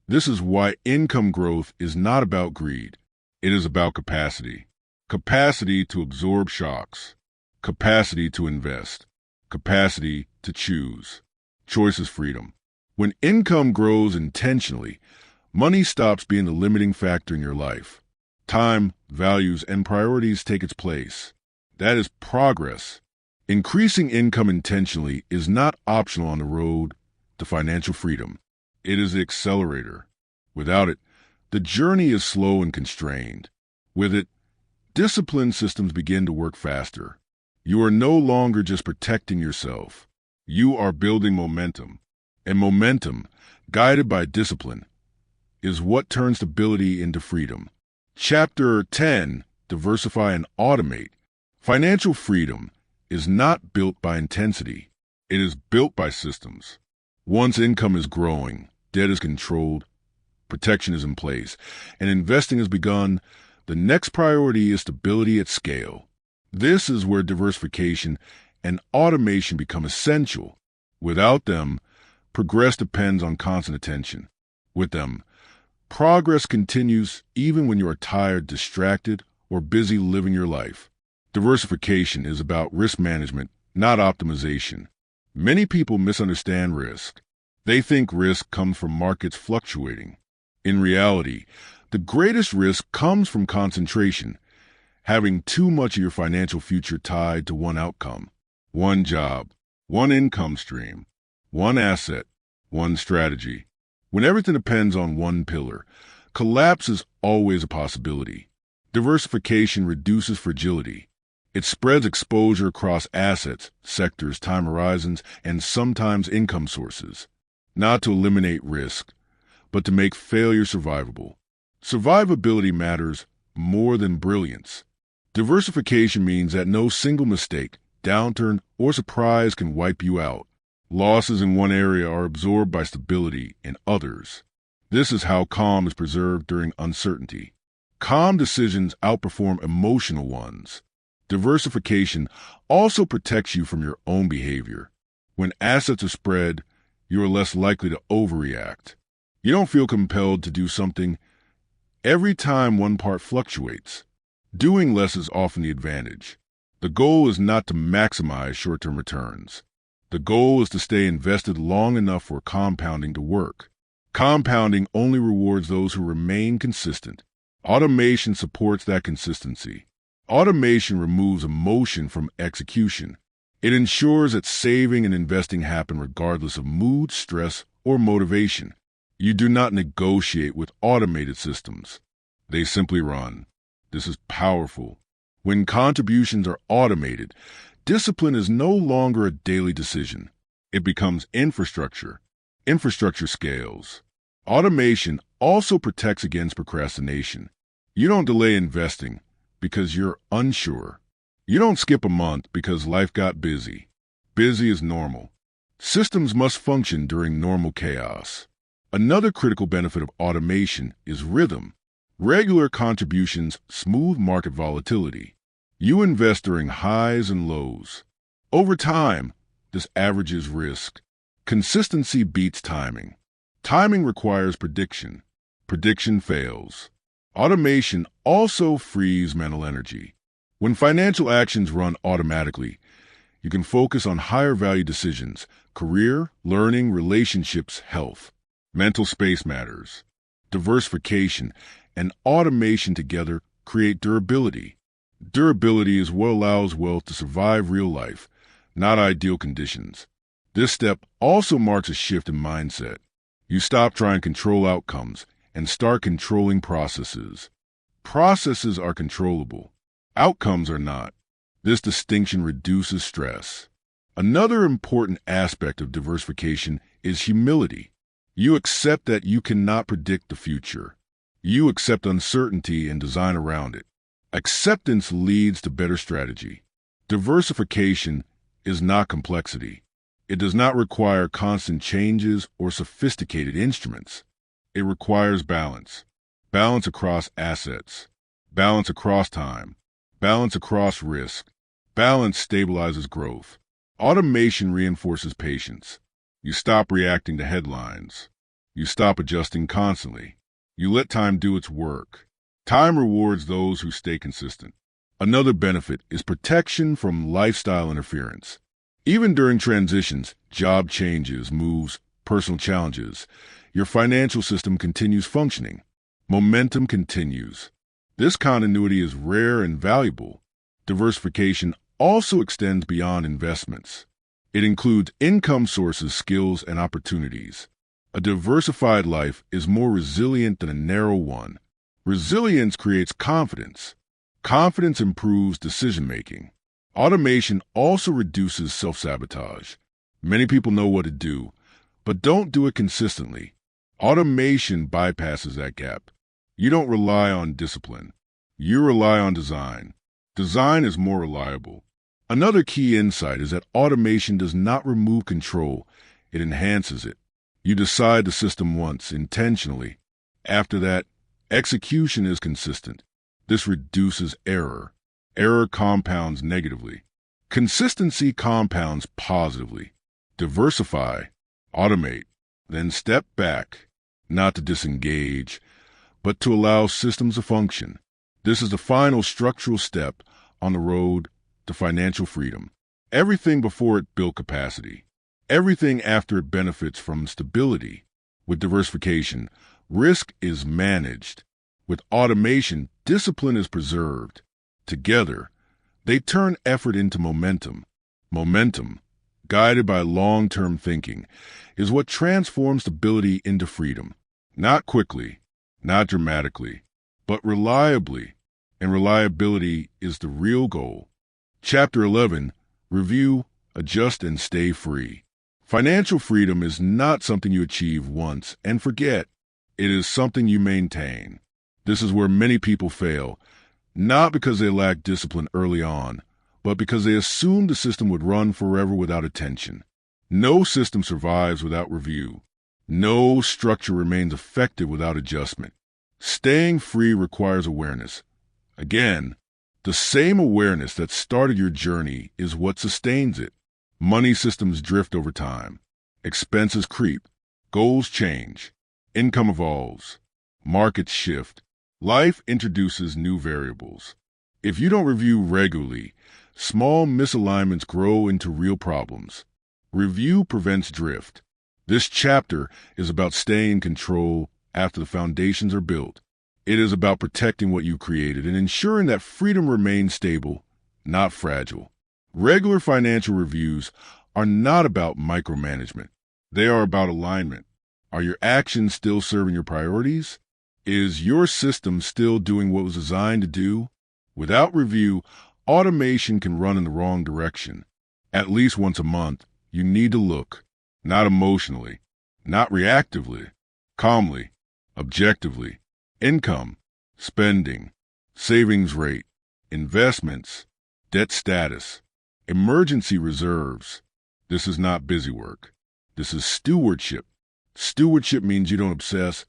This is why income growth is not about greed. It is about capacity. Capacity to absorb shocks. Capacity to invest. Capacity to choose. Choice is freedom. When income grows intentionally, money stops being the limiting factor in your life. Time, values, and priorities take its place. That is progress. Increasing income intentionally is not optional on the road to financial freedom. It is the accelerator. Without it, the journey is slow and constrained. With it, disciplined systems begin to work faster. You are no longer just protecting yourself. You are building momentum. And momentum, guided by discipline, is what turns stability into freedom. Chapter 10, Diversify and Automate. Financial freedom is not built by intensity. It is built by systems. Once income is growing, debt is controlled, protection is in place, and investing has begun, the next priority is stability at scale. This is where diversification and automation become essential. Without them, progress depends on constant attention. With them, progress continues even when you are tired, distracted, or busy living your life. Diversification is about risk management, not optimization. Many people misunderstand risk. They think risk comes from markets fluctuating. In reality, the greatest risk comes from concentration, having too much of your financial future tied to one outcome, one job, one income stream, one asset, one strategy. When everything depends on one pillar, collapse is always a possibility. Diversification reduces fragility. It spreads exposure across assets, sectors, time horizons, and sometimes income sources, not to eliminate risk, but to make failure survivable. Survivability matters more than brilliance. Diversification means that no single mistake, downturn, or surprise can wipe you out. Losses in one area are absorbed by stability in others. This is how calm is preserved during uncertainty. Calm decisions outperform emotional ones. Diversification also protects you from your own behavior. When assets are spread, you are less likely to overreact. You don't feel compelled to do something every time one part fluctuates. Doing less is often the advantage. The goal is not to maximize short-term returns. The goal is to stay invested long enough for compounding to work. Compounding only rewards those who remain consistent. Automation supports that consistency. Automation removes emotion from execution. It ensures that saving and investing happen regardless of mood, stress, or motivation. You do not negotiate with automated systems. They simply run. This is powerful. When contributions are automated, discipline is no longer a daily decision. It becomes infrastructure. Infrastructure scales. Automation also protects against procrastination. You don't delay investing because you're unsure. You don't skip a month because life got busy. Busy is normal. Systems must function during normal chaos. Another critical benefit of automation is rhythm. Regular contributions smooth market volatility. You invest during highs and lows. Over time, this averages risk. Consistency beats timing. Timing requires prediction. Prediction fails. Automation also frees mental energy. When financial actions run automatically, you can focus on higher value decisions: career, learning, relationships, health. Mental space matters. Diversification and automation together create durability. Durability is what allows wealth to survive real life, not ideal conditions. This step also marks a shift in mindset. You stop trying to control outcomes and start controlling processes. Processes are controllable. Outcomes are not. This distinction reduces stress. Another important aspect of diversification is humility. You accept that you cannot predict the future. You accept uncertainty and design around it. Acceptance leads to better strategy. Diversification is not complexity. It does not require constant changes or sophisticated instruments. It requires balance. Balance across assets. Balance across time. Balance across risk. Balance stabilizes growth. Automation reinforces patience. You stop reacting to headlines. You stop adjusting constantly. You let time do its work. Time rewards those who stay consistent. Another benefit is protection from lifestyle interference. Even during transitions, job changes, moves, personal challenges, your financial system continues functioning. Momentum continues. This continuity is rare and valuable. Diversification also extends beyond investments. It includes income sources, skills, and opportunities. A diversified life is more resilient than a narrow one. Resilience creates confidence. Confidence improves decision-making. Automation also reduces self-sabotage. Many people know what to do, but don't do it consistently. Automation bypasses that gap. You don't rely on discipline. You rely on design. Design is more reliable. Another key insight is that automation does not remove control. It enhances it. You decide the system once, intentionally. After that, execution is consistent. This reduces error. Error compounds negatively. Consistency compounds positively. Diversify, automate, then step back, not to disengage, but to allow systems to function. This is the final structural step on the road to financial freedom. Everything before it built capacity. Everything after it benefits from stability. With diversification, risk is managed. With automation, discipline is preserved. Together, they turn effort into momentum. Momentum, guided by long-term thinking, is what transforms stability into freedom. Not quickly, not dramatically, but reliably. And reliability is the real goal. Chapter 11, Review, Adjust, and Stay Free. Financial freedom is not something you achieve once and forget. It is something you maintain. This is where many people fail, not because they lack discipline early on, but because they assumed the system would run forever without attention. No system survives without review. No structure remains effective without adjustment. Staying free requires awareness. Again, the same awareness that started your journey is what sustains it. Money systems drift over time. Expenses creep. Goals change. Income evolves. Markets shift. Life introduces new variables. If you don't review regularly, small misalignments grow into real problems. Review prevents drift. This chapter is about staying in control after the foundations are built. It is about protecting what you created and ensuring that freedom remains stable, not fragile. Regular financial reviews are not about micromanagement. They are about alignment. Are your actions still serving your priorities? Is your system still doing what it was designed to do? Without review, automation can run in the wrong direction. At least once a month, you need to look, not emotionally, not reactively, calmly, objectively. Income, spending, savings rate, investments, debt status, emergency reserves. This is not busy work. This is stewardship. Stewardship means you don't obsess,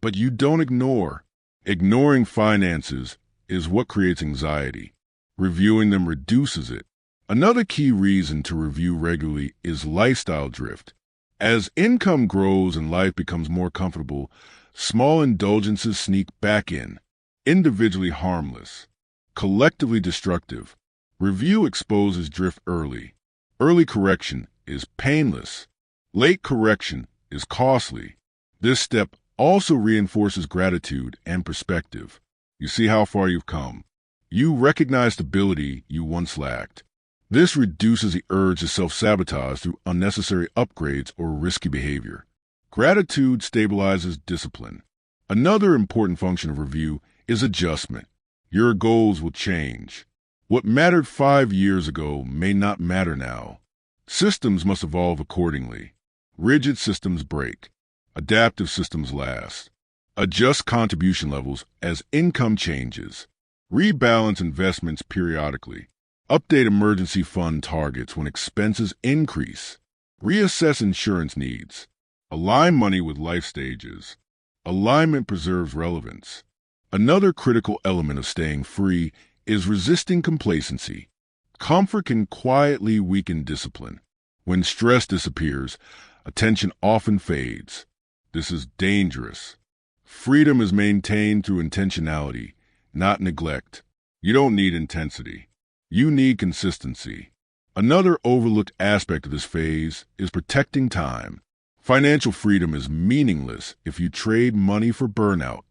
but you don't ignore. Ignoring finances is what creates anxiety. Reviewing them reduces it. Another key reason to review regularly is lifestyle drift. As income grows and life becomes more comfortable, small indulgences sneak back in, individually harmless, collectively destructive. Review exposes drift early. Early correction is painless. Late correction is costly. This step also reinforces gratitude and perspective. You see how far you've come. You recognize stability you once lacked. This reduces the urge to self-sabotage through unnecessary upgrades or risky behavior. Gratitude stabilizes discipline. Another important function of review is adjustment. Your goals will change. What mattered 5 years ago may not matter now. Systems must evolve accordingly. Rigid systems break. Adaptive systems last. Adjust contribution levels as income changes. Rebalance investments periodically. Update emergency fund targets when expenses increase. Reassess insurance needs. Align money with life stages. Alignment preserves relevance. Another critical element of staying free is resisting complacency. Comfort can quietly weaken discipline. When stress disappears, attention often fades. This is dangerous. Freedom is maintained through intentionality, not neglect. You don't need intensity. You need consistency. Another overlooked aspect of this phase is protecting time. Financial freedom is meaningless if you trade money for burnout.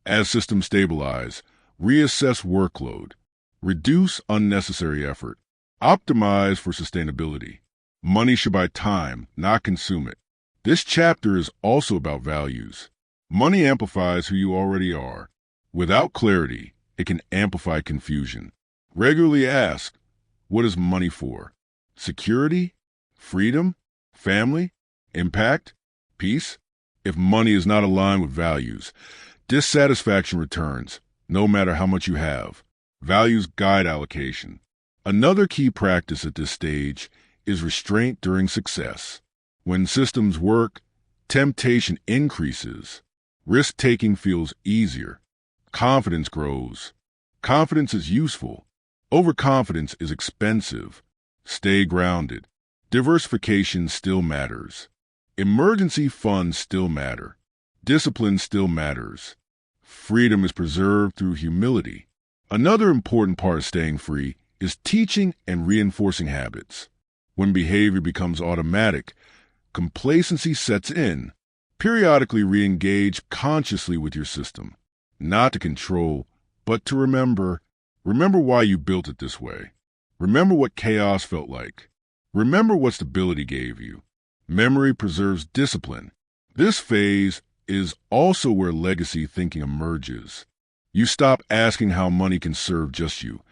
As systems stabilize, reassess workload. Reduce unnecessary effort. Optimize for sustainability. Money should buy time, not consume it. This chapter is also about values. Money amplifies who you already are. Without clarity, it can amplify confusion. Regularly ask, what is money for? Security? Freedom? Family? Impact? Peace? If money is not aligned with values, dissatisfaction returns, no matter how much you have. Values guide allocation. Another key practice at this stage is restraint during success. When systems work, temptation increases. Risk-taking feels easier. Confidence grows. Confidence is useful. Overconfidence is expensive. Stay grounded. Diversification still matters. Emergency funds still matter. Discipline still matters. Freedom is preserved through humility. Another important part of staying free is teaching and reinforcing habits. When behavior becomes automatic, complacency sets in. Periodically re-engage consciously with your system, not to control, but to remember. Remember why you built it this way. Remember what chaos felt like. Remember what stability gave you. Memory preserves discipline. This phase is also where legacy thinking emerges. You stop asking how money can serve just you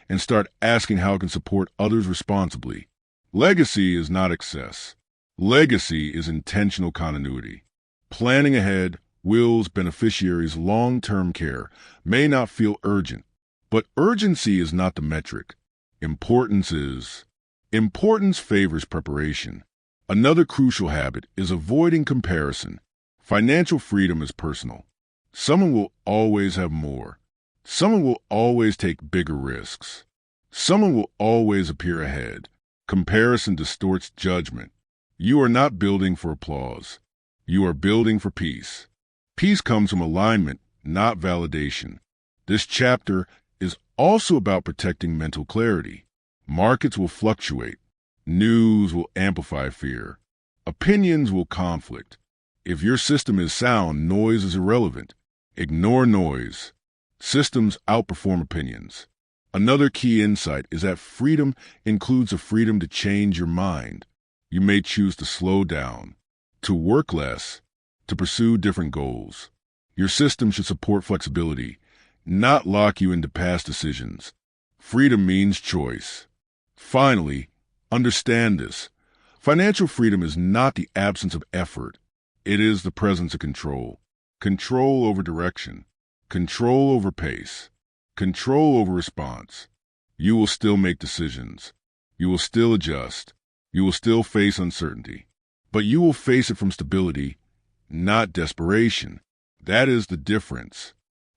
and start asking how it can support others responsibly. Legacy is not excess. Legacy is intentional continuity. Planning ahead, wills, beneficiaries, long-term care may not feel urgent, but urgency is not the metric. Importance is. Importance favors preparation. Another crucial habit is avoiding comparison. Financial freedom is personal. Someone will always have more. Someone will always take bigger risks. Someone will always appear ahead. Comparison distorts judgment. You are not building for applause. You are building for peace. Peace comes from alignment, not validation. This chapter is also about protecting mental clarity. Markets will fluctuate. News will amplify fear. Opinions will conflict. If your system is sound, noise is irrelevant. Ignore noise. Systems outperform opinions. Another key insight is that freedom includes the freedom to change your mind. You may choose to slow down, to work less, to pursue different goals. Your system should support flexibility, not lock you into past decisions. Freedom means choice. Finally, understand this. Financial freedom is not the absence of effort. It is the presence of control. Control over direction. Control over pace. Control over response. You will still make decisions. You will still adjust. You will still face uncertainty. But you will face it from stability, not desperation. That is the difference.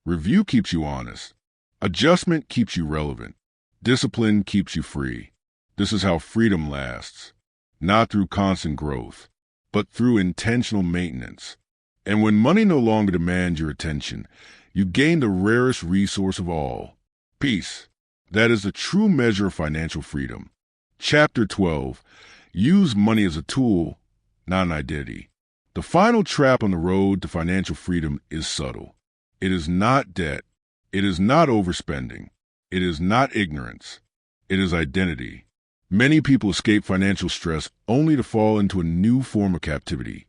Review keeps you honest. Adjustment keeps you relevant. Discipline keeps you free. This is how freedom lasts. Not through constant growth, but through intentional maintenance. And when money no longer demands your attention, you gain the rarest resource of all, peace. That is the true measure of financial freedom. Chapter 12. Use money as a tool, not an identity. The final trap on the road to financial freedom is subtle. It is not debt. It is not overspending. It is not ignorance. It is identity. Many people escape financial stress only to fall into a new form of captivity,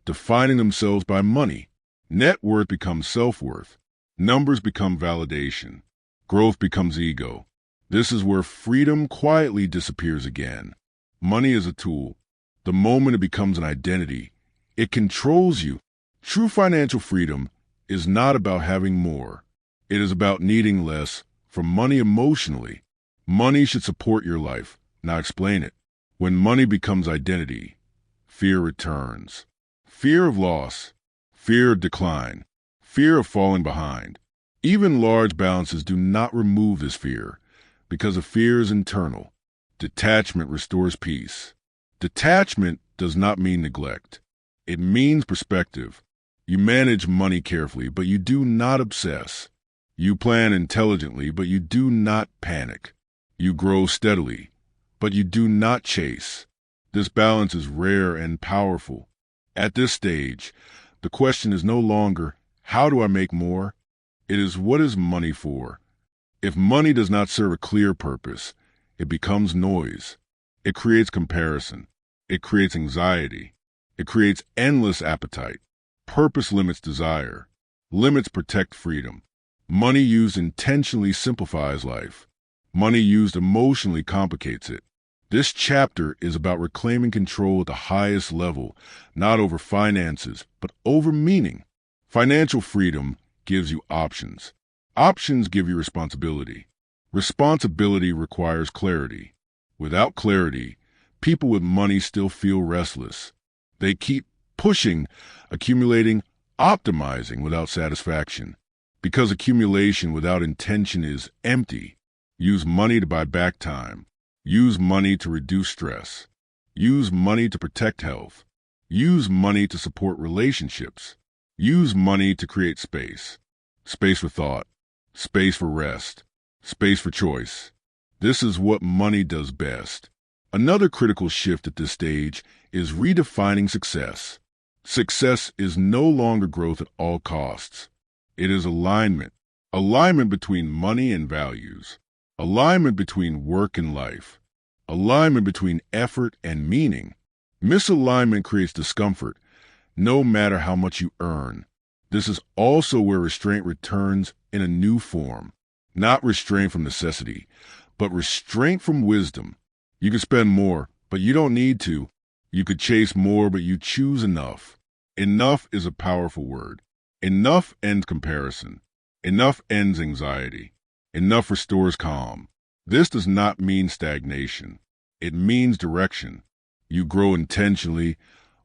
defining themselves by money. Net worth becomes self-worth. Numbers become validation. Growth becomes ego. This is where freedom quietly disappears again. Money is a tool. The moment it becomes an identity, it controls you. True financial freedom is not about having more. It is about needing less from money emotionally. Money should support your life, not explain it. When money becomes identity, fear returns. Fear of loss, fear of decline, fear of falling behind. Even large balances do not remove this fear, because the fear is internal. Detachment restores peace. Detachment does not mean neglect. It means perspective. You manage money carefully, but you do not obsess. You plan intelligently, but you do not panic. You grow steadily, but you do not chase. This balance is rare and powerful. At this stage, the question is no longer, how do I make more? It is, what is money for? If money does not serve a clear purpose, it becomes noise. It creates comparison. It creates anxiety. It creates endless appetite. Purpose limits desire. Limits protect freedom. Money used intentionally simplifies life. Money used emotionally complicates it. This chapter is about reclaiming control at the highest level, not over finances, but over meaning. Financial freedom gives you options. Options give you responsibility. Responsibility requires clarity. Without clarity, people with money still feel restless. They keep pushing, accumulating, optimizing without satisfaction. Because accumulation without intention is empty. Use money to buy back time. Use money to reduce stress. Use money to protect health. Use money to support relationships. Use money to create space. Space for thought. Space for rest. Space for choice. This is what money does best. Another critical shift at this stage is redefining success. Success is no longer growth at all costs. It is alignment. Alignment between money and values. Alignment between work and life. Alignment between effort and meaning. Misalignment creates discomfort, no matter how much you earn. This is also where restraint returns in a new form. Not restraint from necessity, but restraint from wisdom. You can spend more, but you don't need to. You could chase more, but you choose enough. Enough is a powerful word. Enough ends comparison. Enough ends anxiety. Enough restores calm. This does not mean stagnation. It means direction. You grow intentionally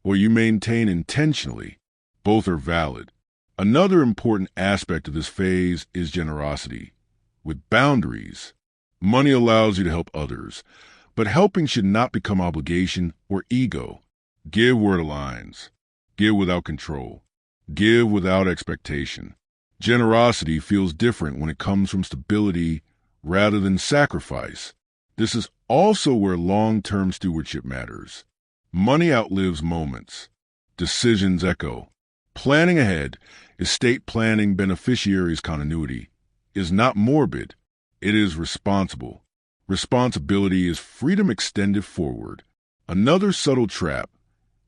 or you maintain intentionally. Both are valid. Another important aspect of this phase is generosity. With boundaries, money allows you to help others, but helping should not become obligation or ego. Give where it aligns. Give without control. Give without expectation. Generosity feels different when it comes from stability rather than sacrifice. This is also where long-term stewardship matters. Money outlives moments. Decisions echo. Planning ahead, estate planning beneficiaries continuity, is not morbid. It is responsible. Responsibility is freedom extended forward. Another subtle trap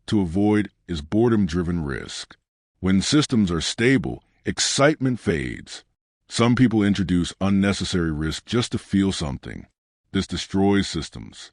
to avoid is boredom-driven risk. When systems are stable, excitement fades. Some people introduce unnecessary risk just to feel something. This destroys systems.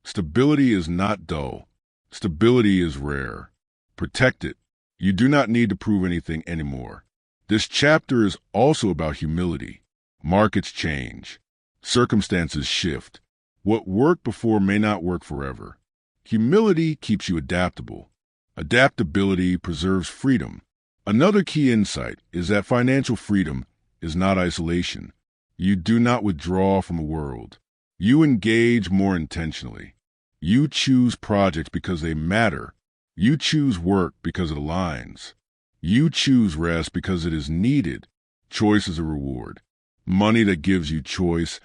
Stability is not dull. Stability is rare. Protect it. You do not need to prove anything anymore. This chapter is also about humility. Markets change. Circumstances shift. What worked before may not work forever. Humility keeps you adaptable. Adaptability preserves freedom. Another key insight is that financial freedom is not isolation. You do not withdraw from the world. You engage more intentionally. You choose projects because they matter. You choose work because it aligns. You choose rest because it is needed. Choice is a reward. Money that gives you choice,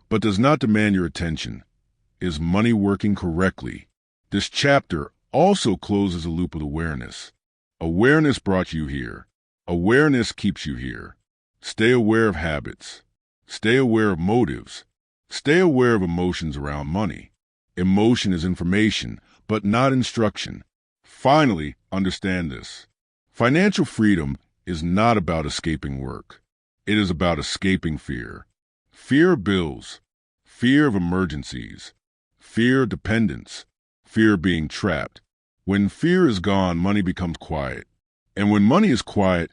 but does not demand your attention. Is money working correctly? This chapter also closes a loop with awareness. Awareness brought you here. Awareness keeps you here. Stay aware of habits. Stay aware of motives. Stay aware of emotions around money. Emotion is information, but not instruction. Finally, understand this. Financial freedom is not about escaping work. It is about escaping fear. Fear of bills, fear of emergencies, fear of dependence, fear of being trapped. When fear is gone, money becomes quiet. And when money is quiet,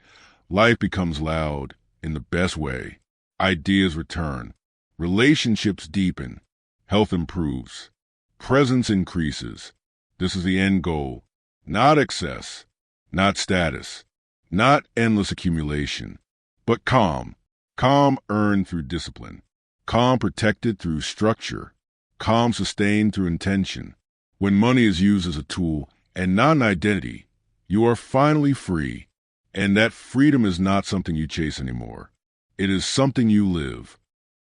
life becomes loud in the best way. Ideas return. Relationships deepen. Health improves. Presence increases. This is the end goal. Not excess, not status, not endless accumulation, but calm. Calm earned through discipline. Calm protected through structure. Calm sustained through intention. When money is used as a tool and not an identity, you are finally free. And that freedom is not something you chase anymore. It is something you live.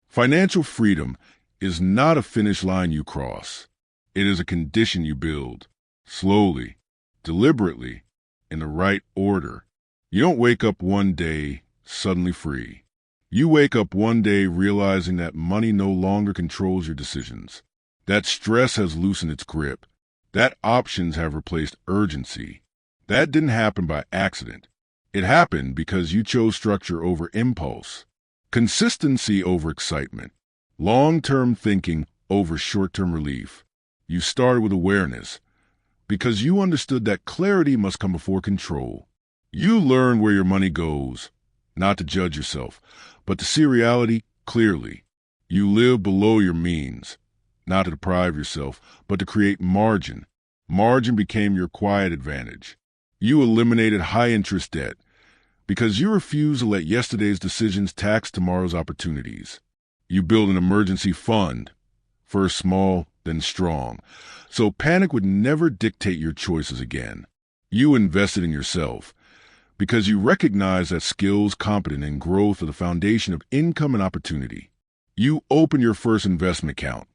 Financial freedom is not a finish line you cross. It is a condition you build. Slowly. Deliberately, in the right order. You don't wake up one day suddenly free. You wake up one day realizing that money no longer controls your decisions, that stress has loosened its grip, that options have replaced urgency. That didn't happen by accident. It happened because you chose structure over impulse, consistency over excitement, long-term thinking over short-term relief. You started with awareness, because you understood that clarity must come before control. You learn where your money goes, not to judge yourself, but to see reality clearly. You live below your means, not to deprive yourself, but to create margin. Margin became your quiet advantage. You eliminated high-interest debt because you refuse to let yesterday's decisions tax tomorrow's opportunities. You build an emergency fund, first small, then strong, so panic would never dictate your choices again. You invested in yourself because you recognize that skills, competence, and growth are the foundation of income and opportunity. You open your first investment account,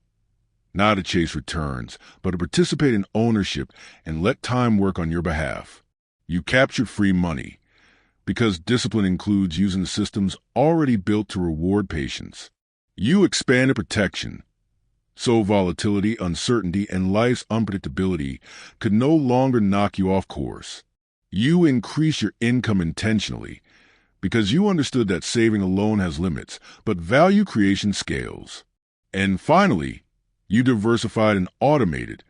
not to chase returns, but to participate in ownership and let time work on your behalf. You captured free money because discipline includes using the systems already built to reward patience. You expanded protection, so volatility, uncertainty, and life's unpredictability could no longer knock you off course. You increase your income intentionally because you understood that saving alone has limits, but value creation scales. And finally, you diversified and automated,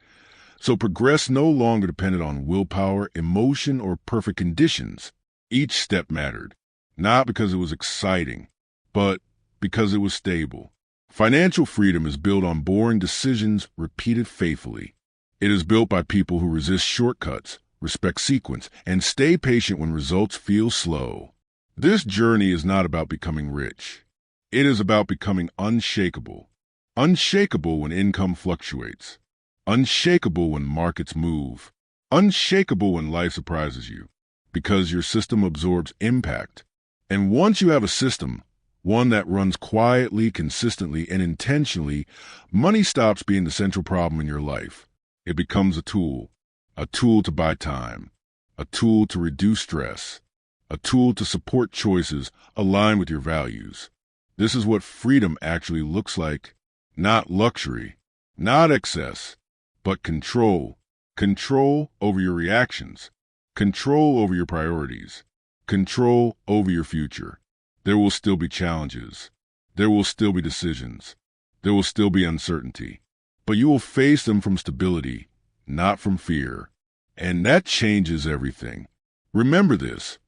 so progress no longer depended on willpower, emotion, or perfect conditions. Each step mattered, not because it was exciting, but because it was stable. Financial freedom is built on boring decisions repeated faithfully. It is built by people who resist shortcuts, respect sequence, and stay patient when results feel slow. This journey is not about becoming rich. It is about becoming unshakable. Unshakable when income fluctuates. Unshakable when markets move. Unshakable when life surprises you. Because your system absorbs impact. And once you have a system, one that runs quietly, consistently, and intentionally, money stops being the central problem in your life. It becomes a tool to buy time, a tool to reduce stress, a tool to support choices aligned with your values. This is what freedom actually looks like. Not luxury, not excess, but control. Control over your reactions, control over your priorities, control over your future. There will still be challenges. There will still be decisions. There will still be uncertainty. But you will face them from stability, not from fear. And that changes everything. Remember this.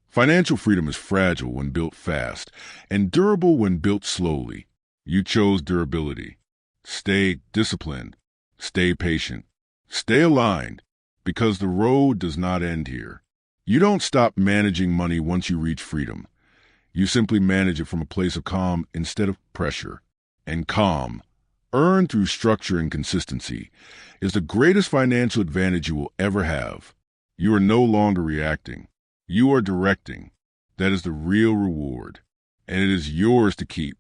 Financial freedom is fragile when built fast and durable when built slowly. You chose durability. Stay disciplined. Stay patient. Stay aligned, because the road does not end here. You don't stop managing money once you reach freedom. You simply manage it from a place of calm instead of pressure. And calm, earned through structure and consistency, is the greatest financial advantage you will ever have. You are no longer reacting. You are directing. That is the real reward, and it is yours to keep.